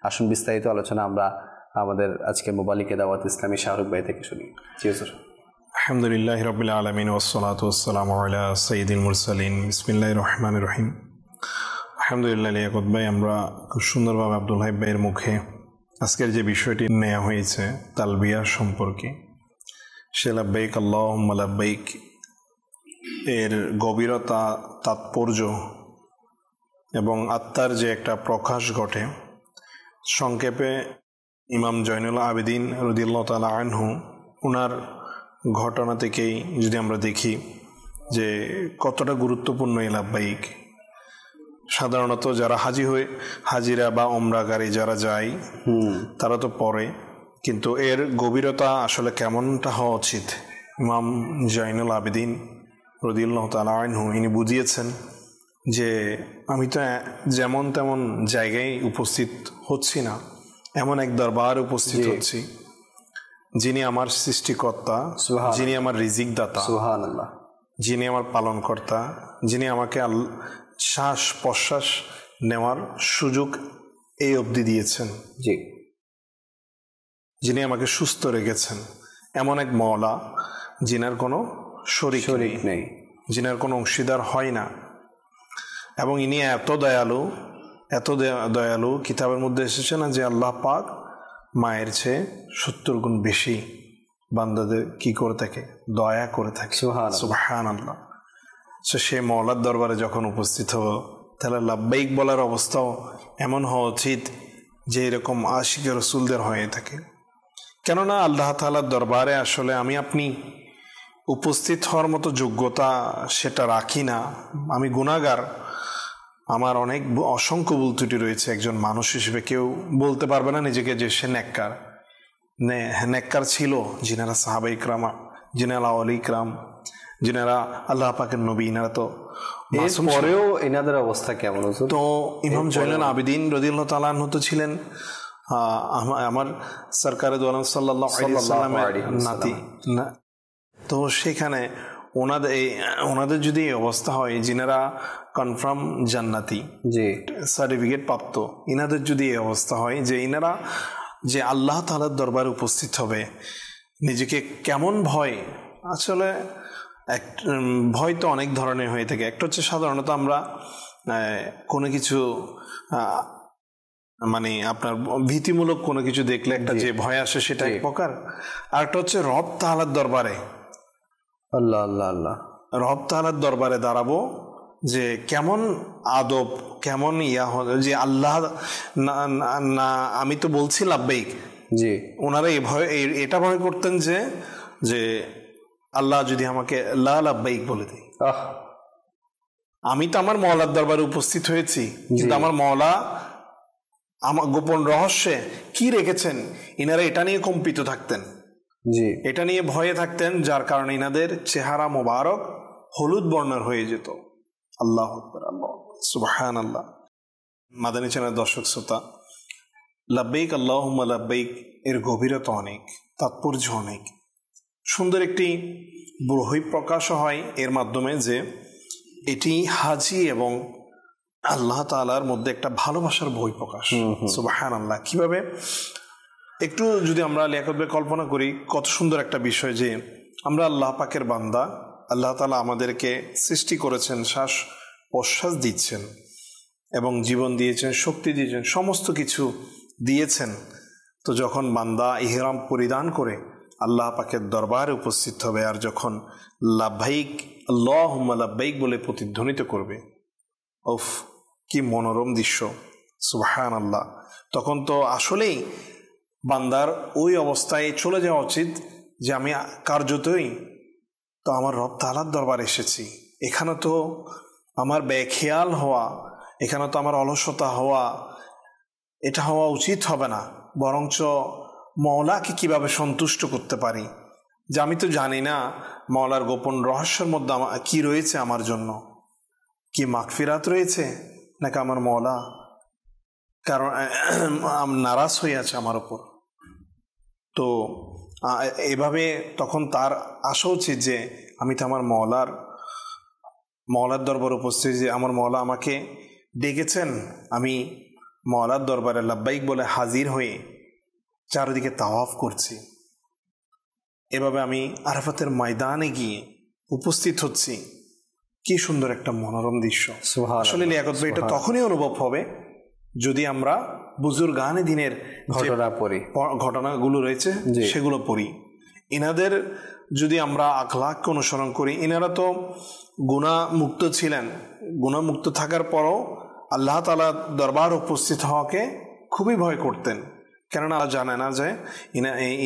আসুন বিস্তারিত আলোচনা আমরা আমাদের আজকের মোবালিকে দাওয়াত ইসলামী শাহরুখ ভাই থেকে শুনি। জি হুজুর। আলহামদুলিল্লাহ রাব্বিল আলামিন ওয়াসসালাতু ওয়াসসালামু আলা সাইয়্যিদিল মুরসালিন বিসমিল্লাহির রহমানির রহিম। আলহামদুলিল্লাহ লিয়াকত ভাই, আমরা খুব সুন্দরভাবে আব্দুল হাইব ভাইয়ের মুখে আজকের যে বিষয়টি নেওয়া হয়েছে তালবিয়া সম্পর্কে, সে লাব্বাইক আল্লাহুম্মা লাব্বাইক এর গভীরতা, তাৎপর্য এবং আত্মার যে একটা প্রকাশ ঘটে, সংক্ষেপে ইমাম জয়নুল আবেদিন রাদিয়াল্লাহু তাআলা আনহু ওনার ঘটনা থেকেই যদি আমরা দেখি যে কতটা গুরুত্বপূর্ণ এই লাব্বাইক। সাধারণত যারা হাজিরা বা ওমরাগারী যারা যায় তারা তো পড়ে, কিন্তু এর গভীরতা আসলে কেমনটা হওয়া উচিত ইমাম জয়নুল আবেদিন রাদিয়াল্লাহু তাআলা আনহু ইনি বুঝিয়েছেন যে আমি তো যেমন তেমন জায়গায় উপস্থিত হচ্ছি না, এমন এক দরবারে উপস্থিত হচ্ছি যিনি আমার সৃষ্টিকর্তা, যিনি আমার রিজিক দাতা, সুবহানাল্লাহ, যিনি আমার পালনকর্তা, যিনি আমাকে শ্বাস প্রশ্বাস নেওয়ার সুযোগ এই অবধি দিয়েছেন, জি, যিনি আমাকে সুস্থ রেখেছেন, এমন এক মওলা যিনার কোনো শরীক নেই, যিনার কোনো অংশীদার হয় না। এবং ইনি এত দয়ালু, কিতাবের মধ্যে এসেছে না যে আল্লাহ পাক মায়ের চেয়ে 70 গুণ বেশি বান্দাদের কি করে থাকে, দয়া করে থাকে। সুবহানাল্লাহ। সে মওলার দরবারে যখন উপস্থিত হবো তাহলে লাব্বাইক বলার অবস্থাও এমন হওয়া উচিত যে এরকম আশিকে রসুলদের হয়ে থাকে। কেননা আল্লাহ তাআলার দরবারে আসলে আমি আপনি উপস্থিত হওয়ার মতো যোগ্যতা সেটা রাখি না। আমি গুনাহগার, আমার অনেক অসংখ্য ভুল ত্রুটি রয়েছে। একজন মানুষ হিসেবে কেউ বলতে পারবে না নিজেকে যে সে নেককার ছিল। যিনারা সাহাবা ইকরাম, যিনারা ওলি ইকরাম, যিনারা আল্লাহ পাকের নবী, ইনারা তো পরেও এনাদের অবস্থা কেমন? তো ইমাম জয়নুল আবেদিন রাদিয়াল্লাহু তাআলা আনহু তো ছিলেন আমার সরকারে দু আলম সাল্লাল্লাহু আলাইহি ওয়াসাল্লামের নাতি। তো সেখানে ওনাদের যদি এই অবস্থা হয়, যিনারা কনফার্ম জান্নাতি, যে সার্টিফিকেট প্রাপ্ত, ইনাদের যদি এই অবস্থা হয় যে ইনারা যে আল্লাহ তাআলার দরবারে উপস্থিত হবে, নিজেকে কেমন ভয়। আসলে ভয় তো অনেক ধরনের হয়ে থাকে। একটা হচ্ছে সাধারণত আমরা কোনো কিছু মানে আপনার ভীতিমূলক কোনো কিছু দেখলে একটা যে ভয় আসে সেটা এক প্রকার। আর একটা হচ্ছে রব তাআলার দরবারে, আল্লাহ আল্লাহ আল্লাহ, রব তাআলার দরবারে দাঁড়াবো যে কেমন আদব, কেমন যে আল্লাহ না আমি তো বলছি লাব্বাইক, জি, ওনারা এটা ভয় করতেন যে আল্লাহ যদি আমাকে লা লাব্বাইক বলে দেয়, আমি তো আমার মওলার দরবারে উপস্থিত হয়েছি, কিন্তু আমার মওলা আমার গোপন রহস্যে কি রেখেছেন, ইনারা এটা নিয়ে কম্পিত থাকতেন, জি, এটা নিয়ে ভয়ে থাকতেন, যার কারণে ইনাদের চেহারা মোবারক হলুদ বর্ণের হয়ে যেত। আল্লাহু আকবার, আল্লাহ সুবহানাল্লাহ। মাদানী চ্যানেলের দর্শক শ্রোতা, লাব্বাইক আল্লাহুম্মা লাব্বাইক এর গভীরতা অনেক, তাৎপর্য অনেক। সুন্দর একটি বহি প্রকাশ হয় এর মাধ্যমে যে এটি হাজি এবং আল্লাহ তাআলার মধ্যে একটা ভালোবাসার বহি প্রকাশ। সুবহানাল্লাহ। কিভাবে একটু যদি আমরা লিয়াকত ভাই কল্পনা করি, কত সুন্দর একটা বিষয় যে আমরা আল্লাহ পাকের বান্দা, আল্লাহ তাআলা আমাদেরকে সৃষ্টি করেছেন, শ্বাস প্রশ্বাস দিচ্ছেন এবং জীবন দিয়েছেন, শক্তি দিয়েছেন, সমস্ত কিছু দিয়েছেন। তো যখন বান্দা ইহরাম পরিধান করে আল্লাহ পাকের দরবারে উপস্থিত হবে আর যখন লাব্বাইক আল্লাহুম্মা লাব্বাইক বলে প্রতিধ্বনিত করবে, উফ কি মনোরম দৃশ্য, সুবহানাল্লাহ। তখন তো আসলেই বান্দার ওই অবস্থায় চলে যাওয়া উচিত যে আমি কার্যতই তো আমার রব তাআলার দরবারে এসেছি। এখানে তো আমার বেখেয়াল হওয়া, এখানে তো আমার অলসতা হওয়া, এটা হওয়া উচিত হবে না। বরঞ্চ মওলাকে কিভাবে সন্তুষ্ট করতে পারি, যে আমি তো জানি না মওলার গোপন রহস্যের মধ্যে কি রয়েছে, আমার জন্য কি মাগফিরাত রয়েছে, নাকি আমার মওলা কারণ নারাজ হয়ে আছে আমার উপর। তো এভাবে তখন তার আসা উচিত যে আমি তো আমার মওলার দরবার উপস্থিত, যে আমার মওলা আমাকে ডেকেছেন, আমি মওলার দরবারে লাব্বাইক বলে হাজির হয়ে চারিদিকে তাওয়াফ করছি। এভাবে আমি আরাফাতের ময়দানে গিয়ে উপস্থিত হচ্ছি। কি সুন্দর একটা মনোরম দৃশ্য। আসলে লিয়াকত ভাই, এটা তখনই অনুভব হবে যদি আমরা বুজুর্গানে দিনের ঘটনাগুলো রয়েছে সেগুলো পড়ি। এনাদের যদি আমরা আখলাককে অনুসরণ করি, এনারা তো গুনাহমুক্ত ছিলেন, গুনাহমুক্ত থাকার পরও আল্লাহ তাআলা দরবার উপস্থিত হওয়াকে খুবই ভয় করতেন। কেননা জানে না যে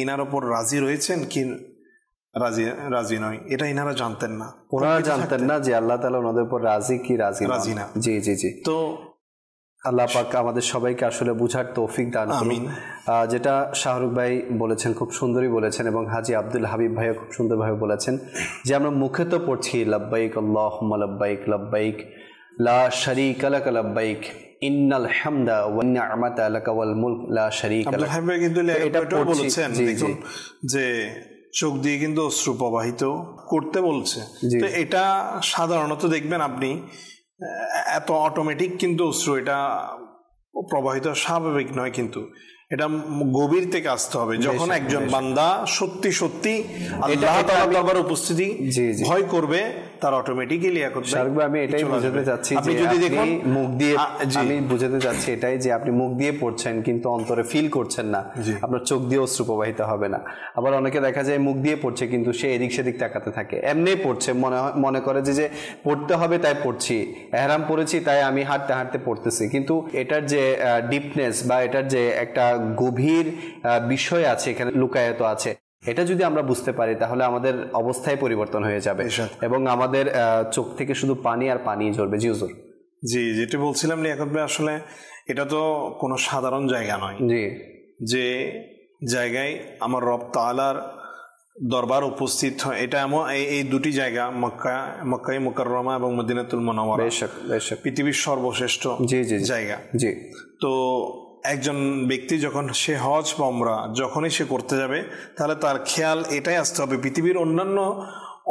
ইনার ওপর রাজি রয়েছেন কি রাজি নয়, এটা ইনারা জানতেন না। ওনারা জানতেন না যে আল্লাহ তাআলা ওনাদের উপর রাজি কি রাজি না। জি জি জি। তো আল্লাহ পাক আমাদের সবাইকে আসলে বুঝার তৌফিক দান করুন। যেটা শাহরুখ ভাই বলেছেন খুব সুন্দরই বলেছেন, এবং হাজী আব্দুল হাবিব ভাইও খুব সুন্দরভাবে বলেছেন যে আমরা মুখে তো পড়ছি লাব্বাইক আল্লাহুম্মা লাব্বাইক লাব্বাইক লা শারীকা লাক লাব্বাইক ইন্নাল হামদা ওয়ান নি'মাতা লাকা ওয়াল মুলক লা শারীকা লাক। আব্দুল হাবিব ভাই কিন্তু এটা বলেছেন, দেখুন যে চোখ দিয়ে কিন্তু অশ্রু প্রবাহিত করতে বলছে। তো এটা সাধারণত দেখবেন আপনি এত অটোমেটিক কিন্তু অশ্রু এটা প্রবাহিত স্বাভাবিক নয়, কিন্তু এটা গভীর থেকে আসতে হবে। যখন একজন বান্দা সত্যি সত্যি আল্লাহ তাআলার দরবারে উপস্থিতি ভয় করবে, তার অটোমেটিক্যালি আমি এটাই বোঝাতে চাচ্ছি যে আপনি মুখ দিয়ে, আমি বোঝাতে চাচ্ছি এটাই যে আপনি মুখ দিয়ে পড়ছেন কিন্তু অন্তরে ফিল করছেন না, আপনার চোখ দিয়ে অশ্রু প্রবাহিত হবে না। আবার অনেকে দেখা যায় মুখ দিয়ে পড়ছে কিন্তু সে এদিক সেদিক তাকাতে থাকে, এমনি পড়ছে, মনে করে যে পড়তে হবে তাই পড়ছি, ইহরাম পড়েছি তাই আমি হাঁটতে হাঁটতে পড়তেছি। কিন্তু এটার যে ডিপনেস বা এটার যে একটা গভীর বিষয় আছে এখানে লুকায়িত আছে, এটা যদি আমরা বুঝতে পারি তাহলে আমাদের অবস্থায় পরিবর্তন হয়ে যাবে এবং আমাদের চোখ থেকে শুধু পানি আর পানি ঝরবে। জি হুজুর। জি, যেটা বলছিলাম লিয়াকত ভাই, আসলে এটা তো কোনো সাধারণ জায়গা নয়। জি, যে জায়গায় আমার রব তাআলার দরবার উপস্থিত হয়, এটা এমন এই দুটি জায়গা মক্কায়ে মুকাররমা এবং মদিনাতুল মুনাওয়ারা, পৃথিবীর সর্বশ্রেষ্ঠ জায়গা। জি, তো একজন ব্যক্তি যখন সে হজ বা উমরা যখনই সে করতে যাবে, তাহলে তার খেয়াল এটাই আসতে হবে পৃথিবীর অন্যান্য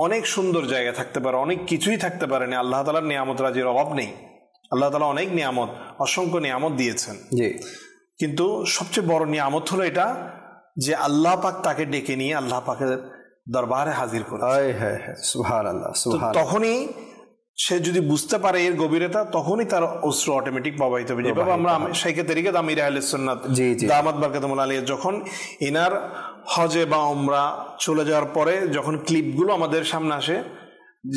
অনেক সুন্দর জায়গা থাকতে পারে, অনেক কিছুই থাকতে পারে না, আল্লাহ তাআলার নিয়ামত রাজির অভাব নেই। আল্লাহ তাআলা অনেক নিয়ামত, অসংখ্য নিয়ামত দিয়েছেন। জি, কিন্তু সবচেয়ে বড় নিয়ামত হলো এটা যে আল্লাহ পাক তাকে ডেকে নিয়ে আল্লাহ পাকের দরবারে হাজির করে। সুবহানাল্লাহ, সুবহানাল্লাহ। তখনই সে যদি বুঝতে পারে এর গভীরতা, তখনই তার অশ্রু অটোমেটিক প্রবাহিত হবে। যেভাবে আমরা শাইখে তরিকত আমির আহলে সুন্নাত দামাত বারকাতুহুল আলিয়া যখন ইনার হজে বা উমরা চলে যাওয়ার পরে যখন ক্লিপগুলো আমাদের সামনে আসে,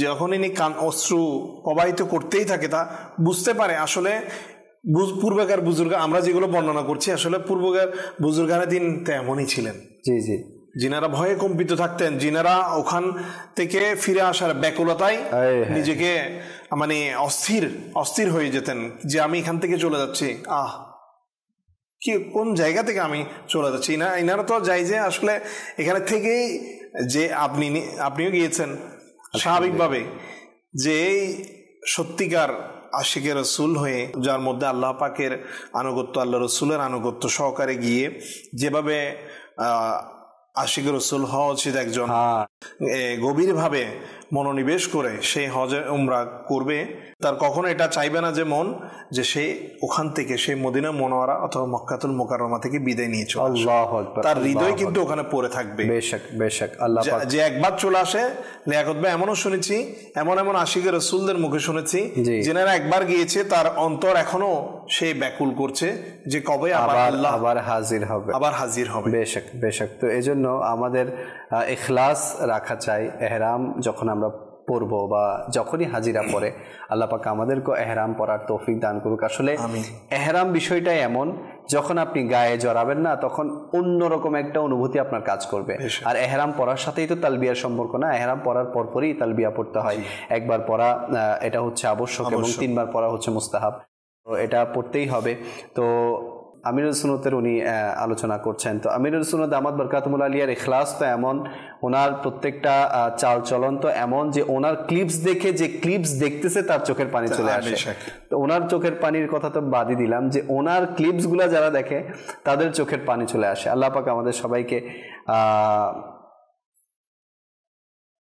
যখন ইনি অশ্রু প্রবাহিত করতেই থাকে, তা বুঝতে পারে আসলে পূর্বেকার বুজুর্গ, আমরা যেগুলো বর্ণনা করছি আসলে পূর্বকার বুজুর্গানের দিন তেমনই ছিলেন। জি জি, যিনারা ভয়ে কম্পিত থাকতেন, যিনারা ওখান থেকে ফিরে আসার ব্যাকুলতায় নিজেকে মানে অস্থির হয়ে যেতেন যে আমি এখান থেকে চলে যাচ্ছি, কি কোন জায়গা থেকে আমি চলে যাচ্ছি। ইনারা তো যাই যে আসলে এখানে থেকেই যে আপনিও গিয়েছেন স্বাভাবিকভাবে, যে সত্যিকার আশিকে রসুল হয়ে, যার মধ্যে আল্লাহ পাকের আনুগত্য, আল্লাহ রসুলের আনুগত্য সহকারে গিয়ে যেভাবে আশিক রসুল হওয়া উচিত একজন, গভীরভাবে মনোনিবেশ করে সেই হজে উমরা করবে, তার কখনো এটা চাইবে না যে মন যে সে ওখান থেকে সেই মদিনা মুনাওয়ারা অথবা মক্কাতুল মুকাররমা থেকে বিদায় নিয়ে চলে আসে। আল্লাহু আকবার। তার হৃদয় কিন্তু ওখানে পড়ে থাকবে। বেশক বেশক। আল্লাহ পাক যে একবার চলে আসে, লিয়াকত ভাই এমনও শুনেছি, এমন আশিকের রাসূলদের মুখে শুনেছি যারা একবার গিয়েছে তার অন্তর এখনো সেই ব্যাকুল করছে যে কবে আবার হাজির হবে। বেশক বেশক। তো এজন্য আমাদের ইখলাস রাখা চাই। এহরাম যখন আমরা পরব বা যখনই হাজিরা পড়ে, আল্লাহ পাক আমাদেরকে এহরাম পরার তৌফিক দান করুক। আসলে এহরাম বিষয়টাই এমন, যখন আপনি গায়ে জড়াবেন না তখন অন্যরকম একটা অনুভূতি আপনার কাজ করবে। আর এহরাম পরার সাথেই তো তালবিয়ার সম্পর্ক না, এহরাম পরার পরপরই তালবিয়া পড়তে হয়। একবার পড়া এটা হচ্ছে আবশ্যক এবং 3 বার পড়া হচ্ছে মুস্তাহাব, তো এটা পড়তেই হবে। তো আমিরুল সুন্নতের উনি আলোচনা করছেন। তো আমিরুল সুন্নত দামাত বরকাতুল্লাহ আলিয়ার ইখলাস তো এমন, ওনার প্রত্যেকটা চাল চলন তো এমন যে ওনার ক্লিপস দেখে যে ক্লিপস দেখতেছে তার চোখের পানি চলে আসে। তো ওনার চোখের পানির কথা তো বাদই দিলাম, যে ওনার ক্লিপস গুলা যারা দেখে তাদের চোখের পানি চলে আসে। আল্লাহ পাক আমাদের সবাইকে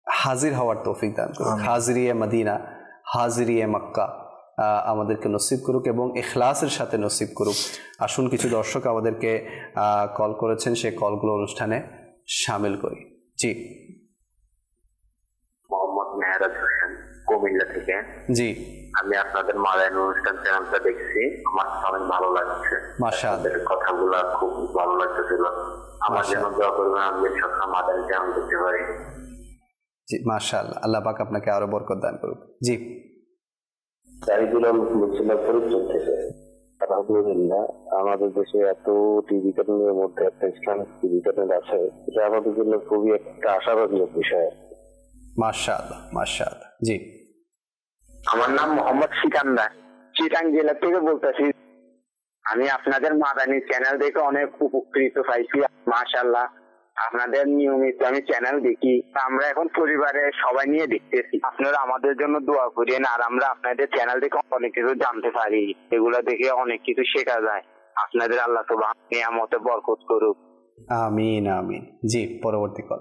হাজির হওয়ার তৌফিক দান করুক। হাজিরিয়ে মদিনা, হাজিরিয়ে মক্কা আমাদেরকে নসিব করুক এবং ইখলাসের সাথে নসিব করুক। আসুন কিছু দর্শক আমাদেরকে কল করেছেন, সেই কলগুলো অনুষ্ঠানে শামিল করি। জি, মোহাম্মদ মেহরাজ হোসেন, কুমিল্লা থেকে। জি, আমি আপনাদের মাদানী অনুষ্ঠান চ্যানেলটা দেখছি, আমার অনেক ভালো লাগছে। মাশাআল্লাহ, কথাগুলা খুব ভালো লাগতেছিল। আমার জন্য দোয়া করবেন, আমি সবসময় মাদানী চ্যানেল দেখতে পারি। জি, মাশাআল্লাহ, আল্লাহ পাক আপনাকে আরো বরকত দান করুক। জি, আলহামদুলিল্লাহ, আমাদের দেশে এত টিভি চ্যানেলের মধ্যে একটা ইসলামিক টিভি চ্যানেল আছে, এটা আমাদের জন্য খুবই একটা আশাবাদী বিষয়। মাশাআল্লাহ মাশাআল্লাহ। জি, আমার নাম মোহাম্মদ সিকান্দার, চিটাং জেলা থেকে বলতেছি। আমি আপনাদের মাদানী চ্যানেল দেখে অনেক উপকৃত পাইছি। মাশাআল্লাহ, আপনাদের নিয়মিত আমি চ্যানেল দেখি। আমরা এখন পরিবারের সবাই নিয়ে দেখতেছি। আপনারা আমাদের জন্য দোয়া করেন, আর আমরা আপনাদের চ্যানেল দেখে অনেক কিছু জানতে পারি। এগুলা দেখে অনেক কিছু শেখা যায়। আপনাদের আল্লাহ সুবহানাহু নিয়ামতে বরকত করুক। আমিন আমিন। জি, পরবর্তী কল।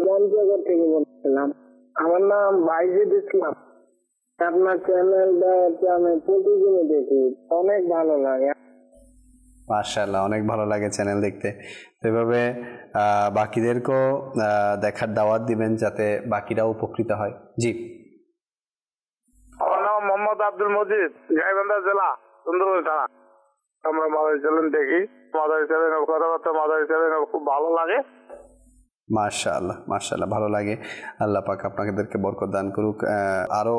পঞ্চগড় থেকে বলছিলাম, আমার নাম বাইজিদ ইসলাম। আপনার চ্যানেলটা আমি প্রতিদিনই দেখি, অনেক ভালো লাগে। মাশাআল্লাহ, অনেক ভালো লাগে চ্যানেল দেখতে। এভাবে বাকিদেরকেও দেখার দাওয়াত দিবেন যাতে বাকিরাও উপকৃত হয়। জি, আমার নাম মোহাম্মদ আব্দুল মজিদ, গাইবান্ধা জেলা, সুন্দরবন থানা। আমরা মাদানী চ্যানেল দেখি, মাদানী চ্যানেল কথাবার্তা, মাদানী চ্যানেল খুব ভালো লাগে। মাশাআল্লাহ মাশাআল্লাহ, ভালো লাগে। আল্লাহ পাক আপনাদেরকে বরকত দান করুক, আরও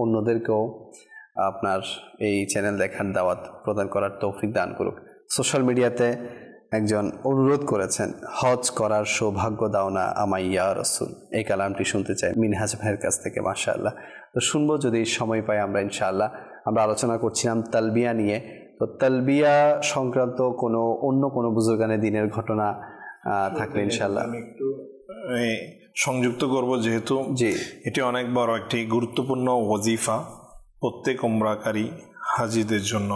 অন্যদেরকেও আপনার এই চ্যানেল দেখার দাওয়াত প্রদান করার তৌফিক দান করুক। সোশ্যাল মিডিয়াতে একজন অনুরোধ করেছেন, হজ করার সৌভাগ্য দাও না আমায় ইয়া রাসূল, এই কালামটি শুনতে চাই মিনহাজ ভাইয়ের কাছ থেকে। মাশাআল্লাহ, তো শুনবো যদি সময় পাই আমরা ইনশাআল্লাহ। আমরা আলোচনা করছিলাম তালবিয়া নিয়ে। তো তালবিয়া সংক্রান্ত অন্য কোনো বুজুর্গানে দিনের ঘটনা থাকলে ইনশাআল্লাহ আমি একটু সংযুক্ত করব, যেহেতু এটি অনেক বড় একটি গুরুত্বপূর্ণ ওয়াজিফা প্রত্যেক উমরাকারী হাজিদের জন্য।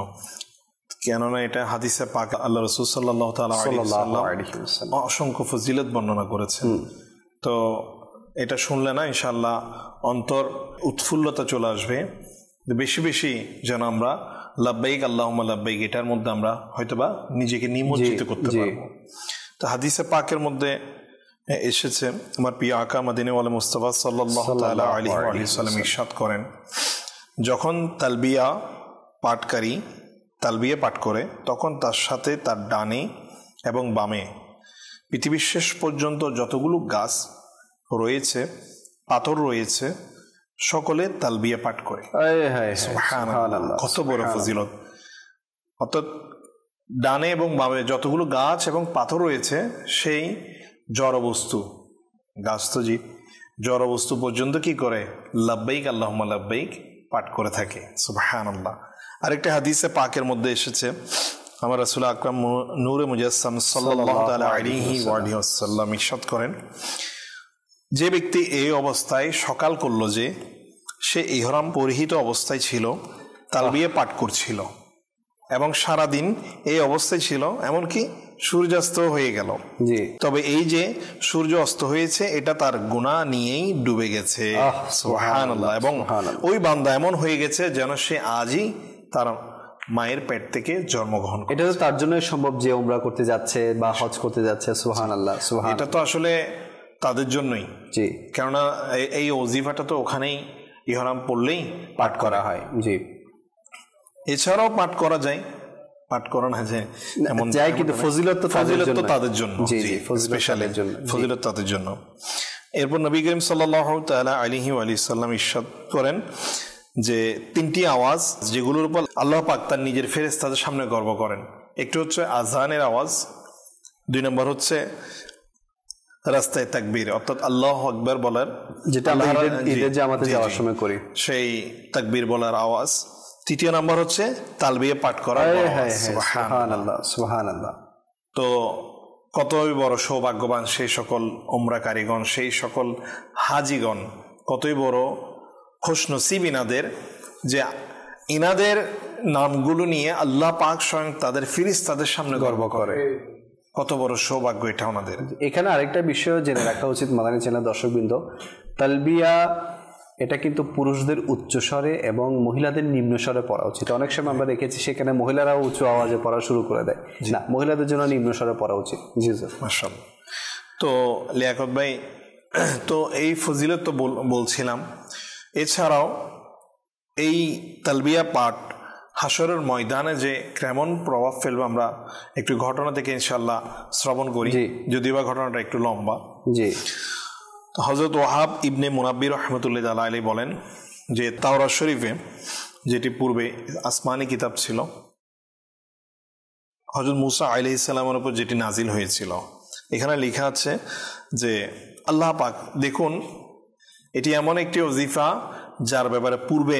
কেননা এটা হাদিসে পাক আল্লাহ রাসূল সাল্লাল্লাহু আলাইহি ওয়াসাল্লাম অসংখ্য ফজিলত বর্ণনা করেছেন। তো এটা শুনলে না ইনশাআল্লাহ অন্তর উৎফুল্লতা চলে আসবে। বেশি বেশি যেন আমরা লাব্বাইক আল্লাহুম্মা লাব্বাইক এটার মধ্যে আমরা হয়তোবা নিজেকে নিমজ্জিত করতে পারবো। তো হাদিসে পাকের মধ্যে এসেছে, আমার প্রিয় আকা মদিনাওয়ালা মুস্তাফা সাল্লাল্লাহু তাআলা আলাইহি ওয়াসাল্লাম ইরশাদ করেন, যখন তালবিয়া পাঠ করে তখন তার সাথে তার ডানে এবং বামে পৃথিবীর শেষ পর্যন্ত যতগুলো গাছ রয়েছে, পাথর রয়েছে, সকলে তালবিয়া পাঠ করে। সুবহানাল্লাহ, কত বড় ফজিলত! অর্থাৎ ডানে এবং বামে যতগুলো গাছ এবং পাথর রয়েছে, সেই জড়বস্তু, গাছ তো জড়বস্তু পর্যন্ত কি করে? লাব্বাইক আল্লাহুম্মা লাব্বাইক পাঠ করে থাকে। সুবহানাল্লাহ। আরেকটা হাদিসে পাকের মধ্যে এসেছে, আমার রাসূল আকরাম নূরে মুজাসসাম সাল্লাল্লাহু তাআলা আলাইহি ওয়াসাল্লাম ইরশাদ করেন, যে ব্যক্তি এই অবস্থায় সকাল করলো যে সে ইহরাম পরিহিত অবস্থায় ছিল, তালবিয়া পাঠ করছিল এবং সারাদিন এই অবস্থায় ছিল, এমনকি সূর্যাস্ত হয়ে গেল, জি, তবে এই যে সূর্য অস্ত হয়েছে এটা তার গুনাহ নিয়েই ডুবে গেছে। সুবহানাল্লাহ। এবং ওই বান্দা এমন হয়ে গেছে যেন সে আজই তার মায়ের পেট থেকে জন্মগ্রহণ করে। এটা তো তার জন্য সম্ভব যে উমরা করতে যাচ্ছে বা হজ করতে যাচ্ছে। সুবহানাল্লাহ, সুবহান। এটা তো আসলে তাদের জন্যই, জি, কেননা এই ওজিফাটা তো ওখানেই ইহরাম পড়লেই পাঠ করা হয়। জি, এছাড়াও পাঠ করা যায়, পাঠ করা না যায় এমন যায়, কিন্তু ফজিলত তো তাদের জন্য। জি জি, স্পেশালের জন্য, ফজিলত তাদের জন্য। এরপর নবী করিম সাল্লাল্লাহু তাআলা আলাইহি ওয়া সাল্লাম ইরশাদ করেন যে 3টি আওয়াজ যেগুলোর উপর আল্লাহ পাক তার নিজের ফেরেশতাদের সামনে গর্ব করেন। একটি হচ্ছে আযানের আওয়াজ, 2 নম্বর হচ্ছে রাস্তায় তাকবীর অর্থাৎ আল্লাহু আকবার বলার, যেটা আমরা ঈদের জামাতে যাওয়ার সময় করি, সেই তাকবীর বলার আওয়াজ। 3য় নম্বর হচ্ছে তালবিয়া পাঠ করা। সুবহানাল্লাহ, সুবহানাল্লাহ। তো কতই বড় সৌভাগ্যবান সেই সকল উমরাকারীগণ, সেই সকল হাজিগণ, কতই বড় খুশনসিব ইনাদের যে ইনাদের নামগুলো নিয়ে আল্লাহ পাক স্বয়ং তাদের ফেরেশতাদের সামনে গর্ব করে। কত বড় সৌভাগ্য এটা ওনাদের। এখানে আরেকটা বিষয় জেনে রাখা উচিত মাদানী চ্যানেল দর্শকবৃন্দ, তালবিয়া এটা কিন্তু পুরুষদের উচ্চ স্বরে এবং মহিলাদের নিম্ন স্বরে পড়া উচিত। অনেক সময় আমরা দেখেছি সেখানে মহিলারাও উচ্চ আওয়াজে পড়া শুরু করে দেয়, না, মহিলাদের জন্য নিম্ন স্বরে পড়া উচিত। জি স্যার, মাশাআল্লাহ। তো লিয়াকত ভাই, তো এই ফজিলত তো বলছিলাম, এছাড়াও এই তালবিয়া পাঠ হাসরের ময়দানে যে কেমন প্রভাব ফেলবে আমরা একটু ঘটনা থেকে ইনশাআল্লাহ শ্রবণ করি, যদিও বা ঘটনাটা একটু লম্বা। জি, হযরত ওয়াহাব ইবনে মুনাব্বির রাহমাতুল্লাহি আলাইহি বলেন যে তাওরাত শরীফে, যেটি পূর্বে আসমানি কিতাব ছিল, হযরত মুসা আলাইহিস সালামের উপর যেটি নাজিল হয়েছিল, এখানে লেখা আছে যে আল্লাহ পাক দেখুন, এটি এমন একটি ওজিফা যার ব্যাপারে পূর্বে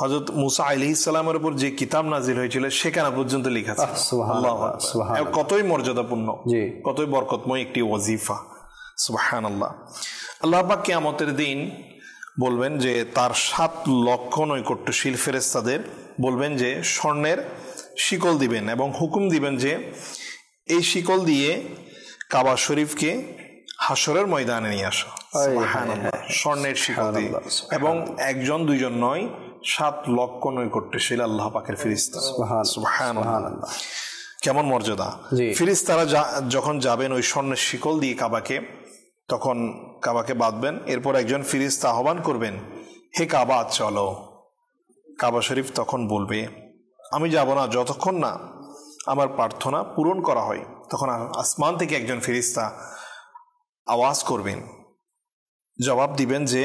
হযরত মুসা আলাইহিস সালামের উপর যে কিতাব নাজিল হয়েছিল সেখানে পর্যন্ত লেখা আছে। সুবহানাল্লাহ, কতই মর্যাদাপূর্ণ, কতই বরকতময় একটি ওজিফা। সুবহানাল্লাহ। আল্লাহ পাক কিয়ামতের দিন বলবেন যে তার 7 লক্ষ নৈকট্যশীল ফেরেশতাদের বলবেন যে স্বর্ণের শিকল দিবেন এবং হুকুম দিবেন যে এই শিকল দিয়ে কাবা শরীফকে হাসরের ময়দানে নিয়ে আসো। সুবহানাল্লাহ, স্বর্ণের শিকল দিয়ে, এবং 1 2 নয়, 7 লক্ষ নৈকট্যশীল আল্লাহ পাকের ফেরেশতা। সুবহানাল্লাহ, কেমন মর্যাদা। ফেরেশতারা যখন যাবেন ওই স্বর্ণের শিকল দিয়ে কাবাকে, তখন কাবাকে বাঁধবেন। এরপর একজন ফেরেশতা আহ্বান করবেন, হে কাবা চলো। কাবা শরীফ তখন বলবে, আমি যাব না যতক্ষণ না আমার প্রার্থনা পূরণ করা হয়। তখন আসমান থেকে একজন ফেরেশতা আওয়াজ করবেন, জবাব দিবেন যে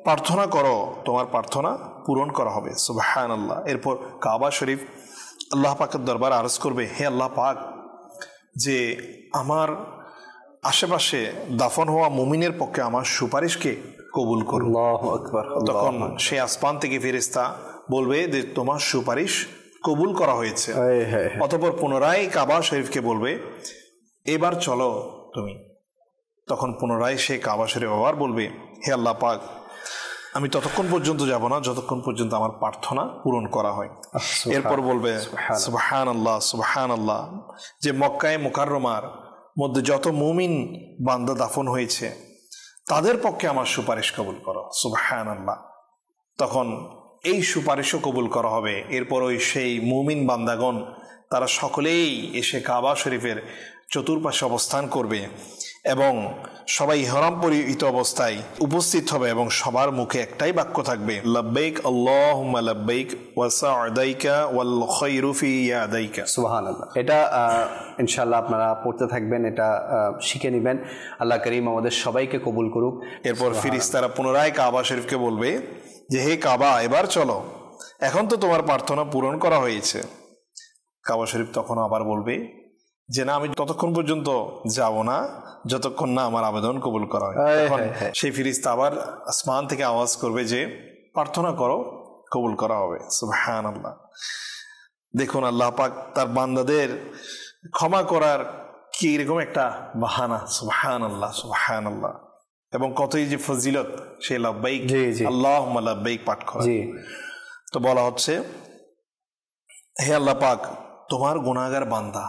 প্রার্থনা করো, তোমার প্রার্থনা পূরণ করা হবে। সুবহানাল্লাহ। এরপর কাবা শরীফ আল্লাহ পাকের দরবার আরজ করবে, হে আল্লাহ পাক, যে আমার আশেপাশে দাফন হওয়া মুমিনের পক্ষে আমার সুপারিশকে কবুল করুন। আল্লাহু আকবার। তখন সে আসমান থেকে ফেরেশতা বলবে যে তোমার সুপারিশ কবুল করা হয়েছে। অতঃপর পুনরায় কাবা শরীফকে বলবে, এবার চলো তুমি। তখন পুনরায় সে কাবা শরীফ আবার বলবে, হে আল্লাহ পাক, আমি ততক্ষণ পর্যন্ত যাব না যতক্ষণ পর্যন্ত আমার প্রার্থনা পূরণ করা হয়। এরপর বলবে সুবহানাল্লাহ, সুবহানাল্লাহ, যে মক্কায়ে মুকাররমার মধ্যে যত মুমিন বান্দা দাফন হয়েছে তাদের পক্ষে আমার সুপারিশ কবুল করো। সুবহানাল্লাহ। তখন এই সুপারিশও কবুল করা হবে। এরপর ওই সেই মুমিন বান্দাগণ তারা সকলেই এসে কাবা শরীফের চতুর্পাশে অবস্থান করবে এবং সবাই ইহরাম পরিহিত অবস্থায় উপস্থিত হবে এবং সবার মুখে একটাই বাক্য থাকবে, লাব্বাইক আল্লাহুম্মা লাব্বাইক ওয়া সা'দাইকা ওয়াল খায়রু ফি ইয়াদাইকা। সুবহানাল্লাহ। এটা ইনশাআল্লাহ আপনারা পড়তে থাকবেন, এটা শিখে নেবেন। আল্লাহ করিম আমাদের সবাইকে কবুল করুক। এরপর ফেরেশতারা পুনরায় কাবা শরীফকে বলবে যে হে কাবা, এবার চলো, এখন তো তোমার প্রার্থনা পূরণ করা হয়েছে। কাবা শরীফ তখন আবার বলবে যে না, আমি ততক্ষণ পর্যন্ত যাব না যতক্ষণ না আমার আবেদন কবুল করা হয়। তখন সেই ফেরেশতা আবার আসমান থেকে আওয়াজ করবে যে প্রার্থনা করো, কবুল করা হবে। সুবহানাল্লাহ। দেখুন আল্লাহ পাক তার বান্দাদের ক্ষমা করার কি এরকম একটা বাহানা। সুবহানাল্লাহ, সুবহানাল্লাহ। এবং কতই যে ফজিলত সেই লাব্বাইক আল্লাহুম্মা লাব্বাইক পাঠ করা। তো বলা হচ্ছে, হে আল্লাহ পাক, তোমার গুনাহগার বান্দা,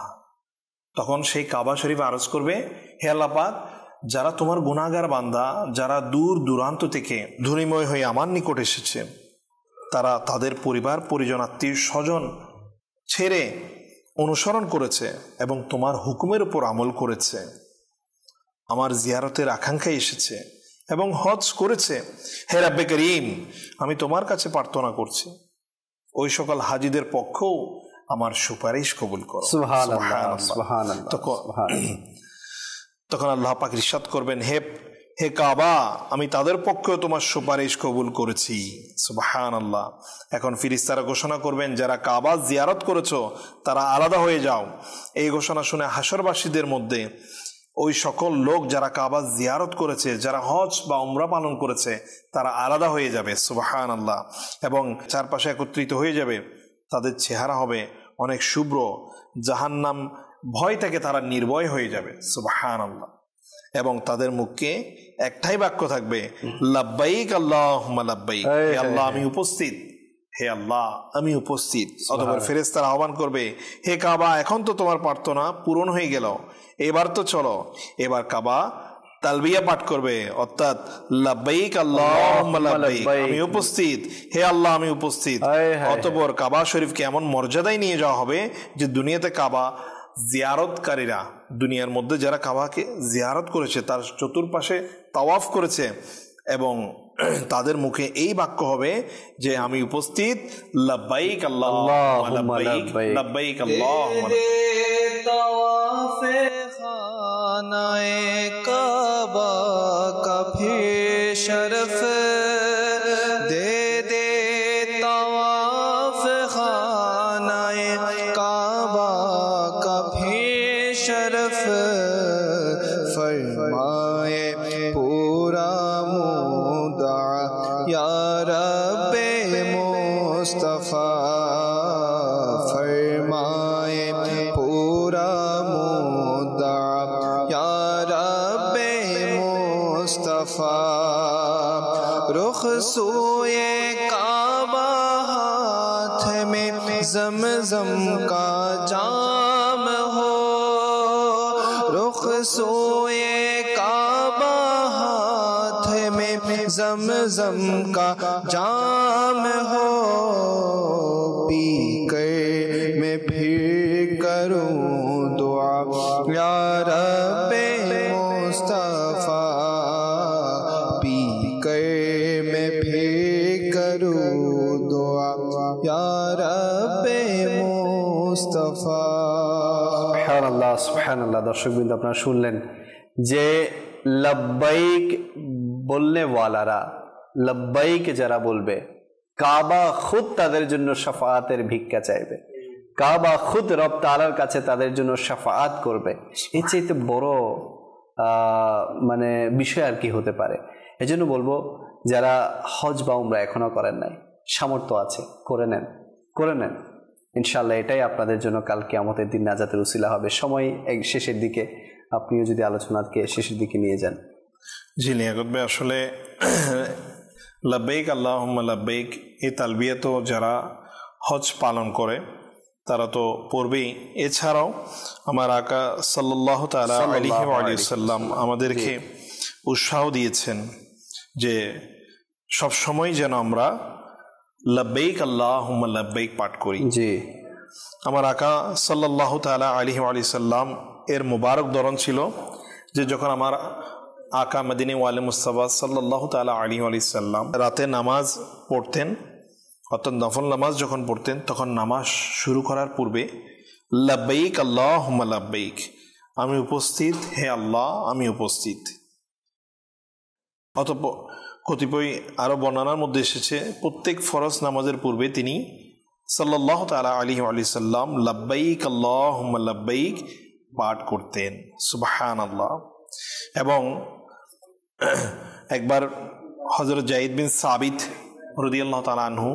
তখন সেই কাবা শরীফ আরজ করবে, হে আল্লাহ পাক, যারা তোমার গুনাহগার বান্দা, যারা দূর দূরান্ত থেকে ধূলিময় হয়ে আমার নিকট এসেছে, তারা তাদের পরিবার পরিজন আত্মীয় স্বজন ছেড়ে অনুসরণ করেছে এবং তোমার হুকুমের উপর আমল করেছে, আমার জিয়ারতের আকাঙ্ক্ষায় এসেছে এবং হজ করেছে, হে রাব্বে করিম, আমি তোমার কাছে প্রার্থনা করছি ওই সকল হাজিদের পক্ষেও আমার সুপারিশ কবুল করো। তখন আল্লাহ পাক ইরশাদ করবেন, হে কাবা, আমি তাদের পক্ষেও তোমার সুপারিশ কবুল করেছি। সুবহানাল্লাহ। এখন ফেরেশতারা ঘোষণা করবেন, যারা কাবা জিয়ারত করেছো তারা আলাদা হয়ে যাও। এই ঘোষণা শুনে হাশরবাসীদের মধ্যে ওই সকল লোক যারা কাবা জিয়ারত করেছে, যারা হজ বা উমরা পালন করেছে, তারা আলাদা হয়ে যাবে। সুবহানাল্লাহ। এবং চারপাশে একত্রিত হয়ে যাবে, তাদের চেহারা হবে অনেক শুভ্র, জাহান্নাম ভয় থেকে তারা নির্ভয় হয়ে যাবে। সুবহানাল্লাহ। এবং তাদের মুখে একটাই বাক্য থাকবে, লাব্বাইক আল্লাহুম্মা লাব্বাইক, হে আল্লাহ আমি উপস্থিত, হে আল্লাহ আমি উপস্থিত। অতঃপর ফেরেশতারা আহ্বান করবে, হে কাবা, এখন তো তোমার প্রার্থনা পূরণ হয়ে গেল, এবার তো চলো। এবার কাবা তালবিয়া পাঠ করবে, অর্থাৎ লাব্বাইক আল্লাহুম্মা লাব্বাইক, আমি উপস্থিত, হে আল্লাহ আমি উপস্থিত। অতঃপর কাবা শরীফকে এমন মর্যাদায় নিয়ে যাওয়া হবে যে দুনিয়াতে কাবা জিয়ারতকারীরা, দুনিয়ার মধ্যে যারা কাবাকে জিয়ারত করেছে, তার চতুর্পাশে তাওয়াফ করেছে, এবং তাদের মুখে এই বাক্য হবে যে আমি উপস্থিত, লাব্বাইক আল্লাহুম্মা লাব্বাইক, লাব্বাইক আল্লাহুম্মা তাওয়াফে খানায়ে কাবা কা ফির শরফ দে দে, তাওয়াফ খানায়ে কাবা কা ফির শরফ ফরমায়ে পুরা মুদা या रब्बे मुस्तफा, फरमाए पूरा मुद्दा या रब्बे मुस्तफा, रुख सोए काबा, हाथ में ज़मज़म का जाम हो, रुख सोए काबा, हाथ में ज़मज़म का जाम हो, पी कर मैं फिर करूं दुआ या रब्बे मुस्तफा, पी कर मैं फिर करूं दुआ या रब्बे मुस्तफा। সুবহানাল্লাহ, সুবহানাল্লাহ। দর্শকবৃন্দ, আপনারা শুনলেন যে লব্বাইক বলনে ওয়ালারা, লব্বাইক যারা বলবে, কাবা খুদ তাদের জন্য শাফাআতের ভিক্ষা চাইবে, কাবা খুদ রব তাআলার কাছে তাদের জন্য শাফাআত করবে। এর চাইতে বড় মানে বিষয় আর কি হতে পারে? এজন্য বলবো, যারা হজ বা উমরা এখনো করেন নাই, সামর্থ্য আছে, করে নেন ইনশাআল্লাহ। এটাই আপনাদের জন্য কাল কিয়ামতের দিন নাজাতের উসিলা হবে। সময় শেষের দিকে, আপনিও যদি আলোচনাকে শেষের দিকে নিয়ে যান। জি লিয়াকত ভাই, আসলে লাব্বাইক আল্লাহুম্মা লাব্বাইক এই তালবিয়া তো যারা হজ পালন করে তারা তো পড়বেই। এছাড়াও আমার আকা সাল্লাল্লাহু তাআলা আলাইহি ওয়া সাল্লাম আমাদেরকে উৎসাহ দিয়েছেন যে সব সময় যেন আমরা লাব্বাইক আল্লাহুম্মা লাব্বাইক পাঠ করি। জি, আমার আকা সাল্লাল্লাহু তাআলা আলাইহি ওয়া সাল্লাম এর মুবারক ধরন ছিল যে যখন আমার আকা মদিনী ওয়ালে মুস্তাফা সাল্লাল্লাহু তাআলা আলাইহি ওয়া সাল্লাম রাতে নামাজ পড়তেন, অর্থাৎ নফল নামাজ যখন পড়তেন, তখন নামাজ শুরু করার পূর্বে লাব্বাইক আল্লাহুম্মা লাব্বাইক, আমি উপস্থিত, হে আল্লাহ আমি উপস্থিত। অতঃপর কতিপয় আরো বর্ণনার মধ্যে এসেছে প্রত্যেক ফরজ নামাজের পূর্বে তিনি সাল্লাল্লাহু তাআলা আলাইহি ওয়া সাল্লাম লাব্বাইক আল্লাহুম্মা লাব্বাইক পাঠ করতেন। সুবহানাল্লাহ। এবং একবার হযরত যায়েদ বিন সাবিত রাদিয়াল্লাহু তাআলা আনহু,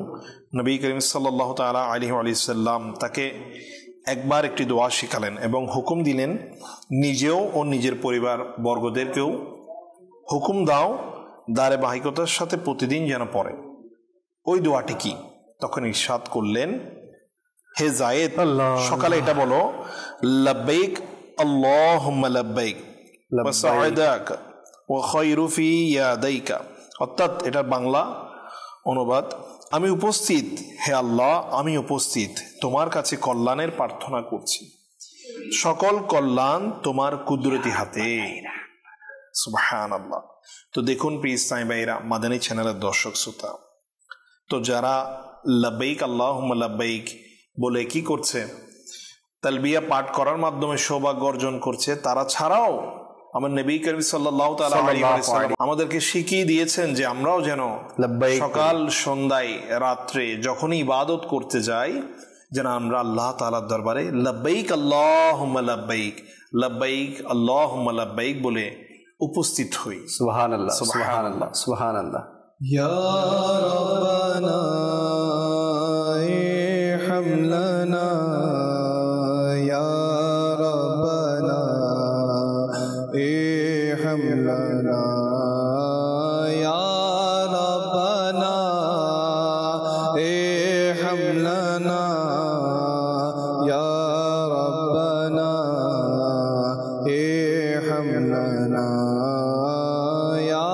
নবী করিম সাল্লাল্লাহু তাআলা আলাইহি ওয়া সাল্লাম তাকে একবার একটি দোয়া শিখালেন এবং হুকুম দিলেন, নিজেও ও নিজের পরিবার বর্গদেরকেও হুকুম দাও ধারাবাহিকতার সাথে প্রতিদিন যেন পড়ে। ওই দোয়াটি কি? তখন ইরশাদ করলেন, হে যায়েদ, সকালে এটা বলো, লাব্বাইক আল্লাহুম্মা লাব্বাইক ওয়া সা'দাক ওয়া খায়রু ফি ইয়াদাইকা, অর্থাৎ এটা বাংলা অনুবাদ, আমি উপস্থিত হে আল্লাহ, আমি উপস্থিত, তোমার কাছে কল্যাণের প্রার্থনা করছি, সকল কল্যাণ তোমার কুদরতি হাতে। সুবহানাল্লাহ। তো দেখুন প্রিয় ইসলামী ভাইরা, মাদানী চ্যানেলের দর্শক শ্রোতা, তো যারা লাব্বাইক আল্লাহুম্মা লাব্বাইক বলে কি করছে, তালবিয়া পাঠ করার মাধ্যমে সৌভাগ্য অর্জন করছে, তারা ছাড়াও আমার নবী করিম সাল্লাল্লাহু তাআলা আলাইহি ওয়াসাল্লাম আমাদেরকে শিখিয়ে দিয়েছেন যে আমরাও যেন সকাল সন্ধ্যায় রাত্রে যখনই ইবাদত করতে যাই, যেন আমরা আল্লাহ তাআলার দরবারে লাব্বাইক আল্লাহুম্মা লাব্বাইক, লাব্বাইক আল্লাহুম্মা লাব্বাইক বলে উপস্থিত হই। সুবহানাল্লাহ, সুবহানাল্লাহ, সুবহানাল্লাহ। ইয়া রাব্বানা ইরহাম লানা, ইয়া রাব্বানা ইরহাম লানা, ইয়া রাব্বানা ইরহাম লানা, ইয়া রাব্বানা ইরহাম লানা, ইয়া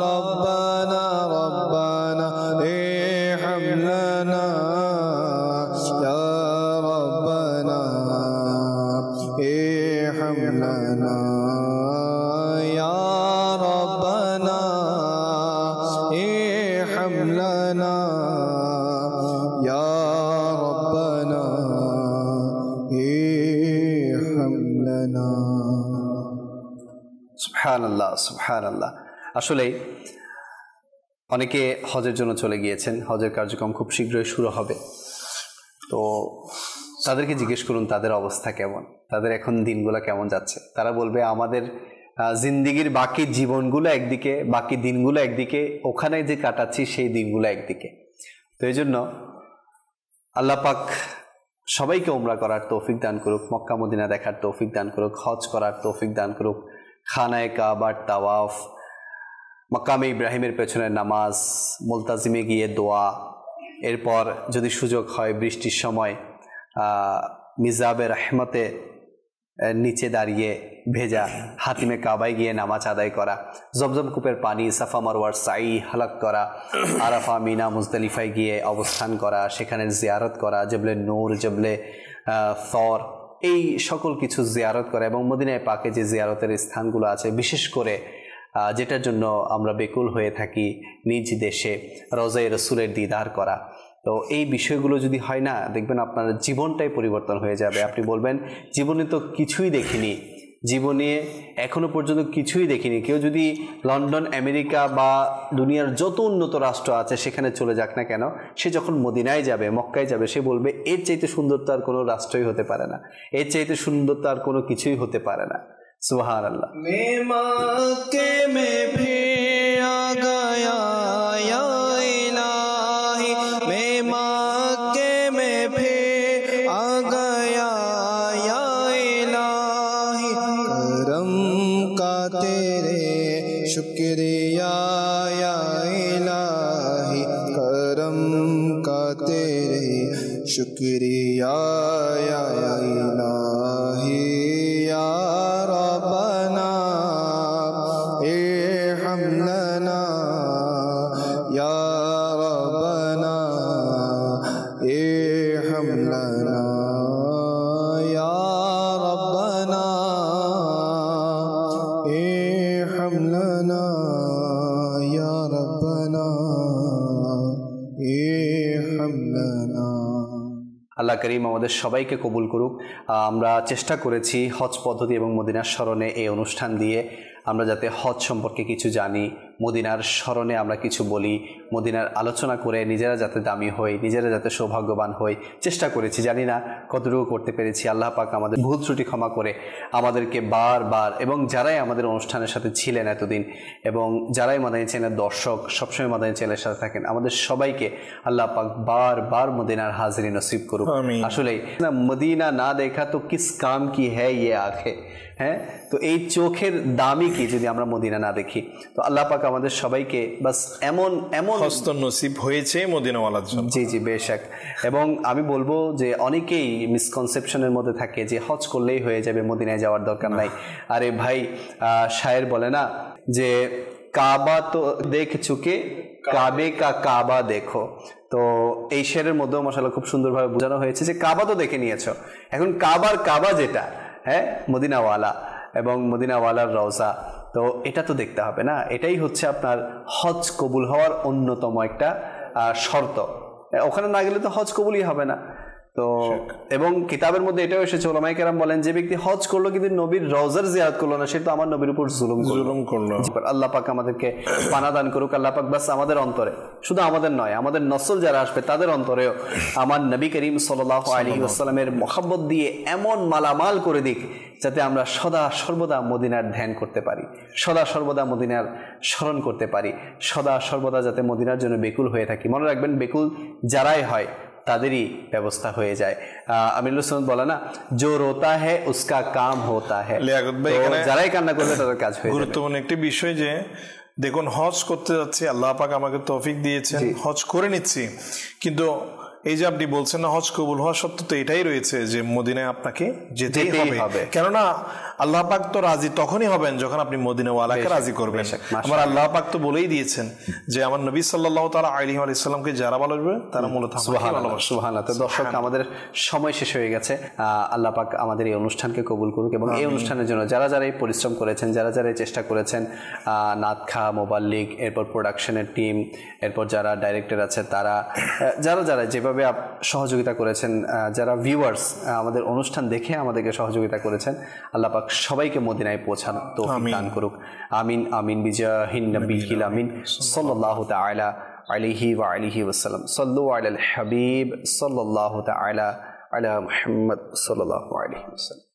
রাব্বানা রাব্বানা ইরহাম লানা, ইয়া রাব্বানা ইরহাম লানা, ইয়া রাব্বানা ইরহাম লানা, ইয়া রাব্বানা ইরহাম লানা। সুবহানাল্লাহ, সুবহানাল্লাহ। আসলে অনেকে হজের জন্য চলে গিয়েছেন, হজের কার্যক্রম খুব শীঘ্রই শুরু হবে। তো তাদেরকে জিজ্ঞেস করুন তাদের অবস্থা কেমন, তাদের এখন দিনগুলো কেমন যাচ্ছে। তারা বলবে আমাদের জিন্দিগির বাকি জীবনগুলো একদিকে, বাকি দিনগুলো একদিকে, ওখানে যে কাটাচ্ছি সেই দিনগুলো একদিকে। তো এই জন্য আল্লাহ পাক সবাইকে উমরা করার তৌফিক দান করুক, মক্কা মদিনা দেখার তৌফিক দান করুক, হজ করার তৌফিক দান করুক, খানায়ে কাবার তাওয়াফ, মাকামে ইব্রাহিমের পেছনে নামাজ, মুলতাজিমে গিয়ে দোয়া, এরপর যদি সুযোগ হয় বৃষ্টির সময় মিজাবে রহমতে নিচে দাঁড়িয়ে ভেজা হাতিমে কাবায় গিয়ে নামাজ আদায় করা, জমজম কূপের পানি, সাফা মারওয়ার সাই হালাক করা, আরাফা মিনা মুজদালিফায় গিয়ে অবস্থান করা, সেখানে জিয়ারত করা, জবলে নূর, জবলে থর, এই সকল কিছু জিয়ারত করা, এবং মদিনায় পাকে যে জিয়ারতের স্থানগুলো আছে, বিশেষ করে যেটার জন্য আমরা বেকুল হয়ে থাকি নিজ দেশে, রওজায়ে রসুলের দিদার করা। তো এই বিষয়গুলো যদি হয় না, দেখবেন আপনার জীবনটাই পরিবর্তন হয়ে যাবে। আপনি বলবেন জীবনে তো কিছুই দেখিনি, জীবনে এখনো পর্যন্ত কিছুই দেখিনি। কেউ যদি লন্ডন, আমেরিকা বা দুনিয়ার যত উন্নত রাষ্ট্র আছে সেখানে চলে যাক না কেন, সে যখন মদিনায় যাবে, মক্কায় যাবে, সে বলবে এর চাইতে সুন্দর তো আর কোনো রাষ্ট্রই হতে পারে না, এর চাইতে সুন্দর তো আর কোনো কিছুই হতে পারে না। সুবহানাল্লাহ। शुक्रिया या इलाही, करम का तेरे शुक्रिया या इलाही, या रब्बना इरहम लना, या रब्बना इरहम लना, या रब्बना इरहम लना, या रब्बना इरहम लना। আল্লাহ করিম আমাদের সবাইকে কবুল করুক। আমরা চেষ্টা করেছি হজ পদ্ধতি এবং মদিনার স্মরণে এই অনুষ্ঠান দিয়ে আমরা যাতে হজ সম্পর্কে কিছু জানি, মদিনার স্মরণে আমরা কিছু বলি, মদিনার আলোচনা করে নিজেরা যাতে দামি হই, নিজেরা যাতে সৌভাগ্যবান হই, চেষ্টা করেছি। জানি না কতটুকু করতে পেরেছি। আল্লাহ পাক আমাদের ভুল ত্রুটি ক্ষমা করে আমাদেরকে বারবার, এবং যারাই আমাদের অনুষ্ঠানের সাথে ছিলেন এতদিন, এবং যারাই মাদানী চ্যানেলের দর্শক, সবসময় মাদানী চ্যানেলের সাথে থাকেন, আমাদের সবাইকে আল্লাহ পাক বারবার মদিনার হাজিরি নসিব করুক। আসলে মদিনা না দেখা তো কিস কাম কি হ্যায় ইয়ে আঁখে, হ্যাঁ, তো এই চোখের দামই কি যদি আমরা মদিনা না দেখি। তো আল্লাহ পাক আমাদের সবাইকে বাস এমন এমন হস্ত নসিব হয়েছে মদিনাওয়ালার জন্য। জি জি বেশক। এবং আমি বলবো যে অনেকেই মিসকনসেপশনের মধ্যে থাকে যে হজ করলেই হয়ে যাবে, মদিনায় যাওয়ার দরকার নাই। আরে ভাই, শায়ের বলে না যে কাবা তো দেখ চুকে কাবে কা কাবা দেখো। তো এই শেরের মধ্যেও মাশাআল্লাহ খুব সুন্দরভাবে বোঝানো হয়েছে যে কাবা তো দেখে নিয়েছো, এখন কাবার কাবা যেটা, হ্যাঁ, মদিনাওয়ালা এবং মদিনাওয়ালার রওজা, তো এটা তো দেখতে হবে না। এটাই হচ্ছে আপনার হজ কবুল হওয়ার অন্যতম একটা শর্ত। ওখানে না গেলে তো হজ কবুলই হবে না। তো এবং কিতাবের মধ্যে এটাও এসেছে, ওলামায়ে কেরাম বলেন যে ব্যক্তি হজ করলো কিন্তু নবীর রওজার জিয়ারত করলো না, সে তো আমার নবীর উপর জুলুম করলো। আল্লাহ পাক আমাদেরকে পানা দান করুক। আল্লাহ পাক বাস আমাদের অন্তরে, শুধু আমাদের নয়, আমাদের নসল যারা আসবে তাদের অন্তরেও আমার নবী করিম সাল্লাল্লাহু আলাইহি ওয়াসাল্লামের মহব্বত দিয়ে এমন মালামাল করে দিক যাতে আমরা সদা সর্বদা মদিনার ধ্যান করতে পারি, সদা সর্বদা মদিনার স্মরণ করতে পারি, সদা সর্বদা যাতে মদিনার জন্য বেকুল হয়ে থাকি। মনে রাখবেন, বেকুল যারাই হয় তাদেরই ব্যবস্থা হয়ে যায়। আমিরুল সুন্নাত বলে না, জো রোতা হ্যায় উসকা কাম হোতা হ্যায়। যারাই কান্না করবে তাদের কাজ হয়ে যাবে। গুরুত্বপূর্ণ একটি বিষয় যে দেখুন, হজ করতে যাচ্ছি, আল্লাহ পাক আমাকে তৌফিক দিয়েছেন, হজ করে নিচ্ছি, কিন্তু এই যে আপনি বলছেন না হজ কবুল হওয়া সত্য, তো এটাই রয়েছে যে মদিনায় আপনাকে যেতেই হবে। কেননা আল্লাহ পাক তো রাজি তখনই হবেন যখন আপনি মদিনাওয়ালাকে রাজি করবেন। আমার আল্লাহ পাক তো বলেই দিয়েছেন যে আমার নবী সাল্লাল্লাহু তাআলা আলাইহি ওয়া সাল্লামকে যারা ভালোবাসবে তারা মূলত ভালোবাসবে। সুবহানাল্লাহ। তো দর্শক, আমাদের সময় শেষ হয়ে গেছে। আল্লাহ পাক আমাদের এই অনুষ্ঠানকে কবুল করুক এবং এই অনুষ্ঠানের জন্য যারা যারা এই পরিশ্রম করেছেন, যারা যারা চেষ্টা করেছেন, নাতখা, মোবাল্লিগ, এরপর প্রোডাকশনের টিম, এরপর যারা ডাইরেক্টর আছে তারা, যারা যারা যেভাবে সহযোগিতা করেছেন, যারা ভিউয়ার্স আমাদের অনুষ্ঠান দেখে আমাদেরকে সহযোগিতা করেছেন, আল্লাহ পাক সবাইকে মদিনায় পৌঁছান তৌফিক দান করুক। আমিন আমিন বিজাহিন নবিয়িল আমিন সাল্লাল্লাহু তাআলা আলাইহি ওয়া আলিহি ওয়াসাল্লাম। সাল্লু আলাল হাবিব সাল্লাল্লাহু তাআলা আলা মুহাম্মদ সাল্লাল্লাহু আলাইহি ওয়াসাল্লাম।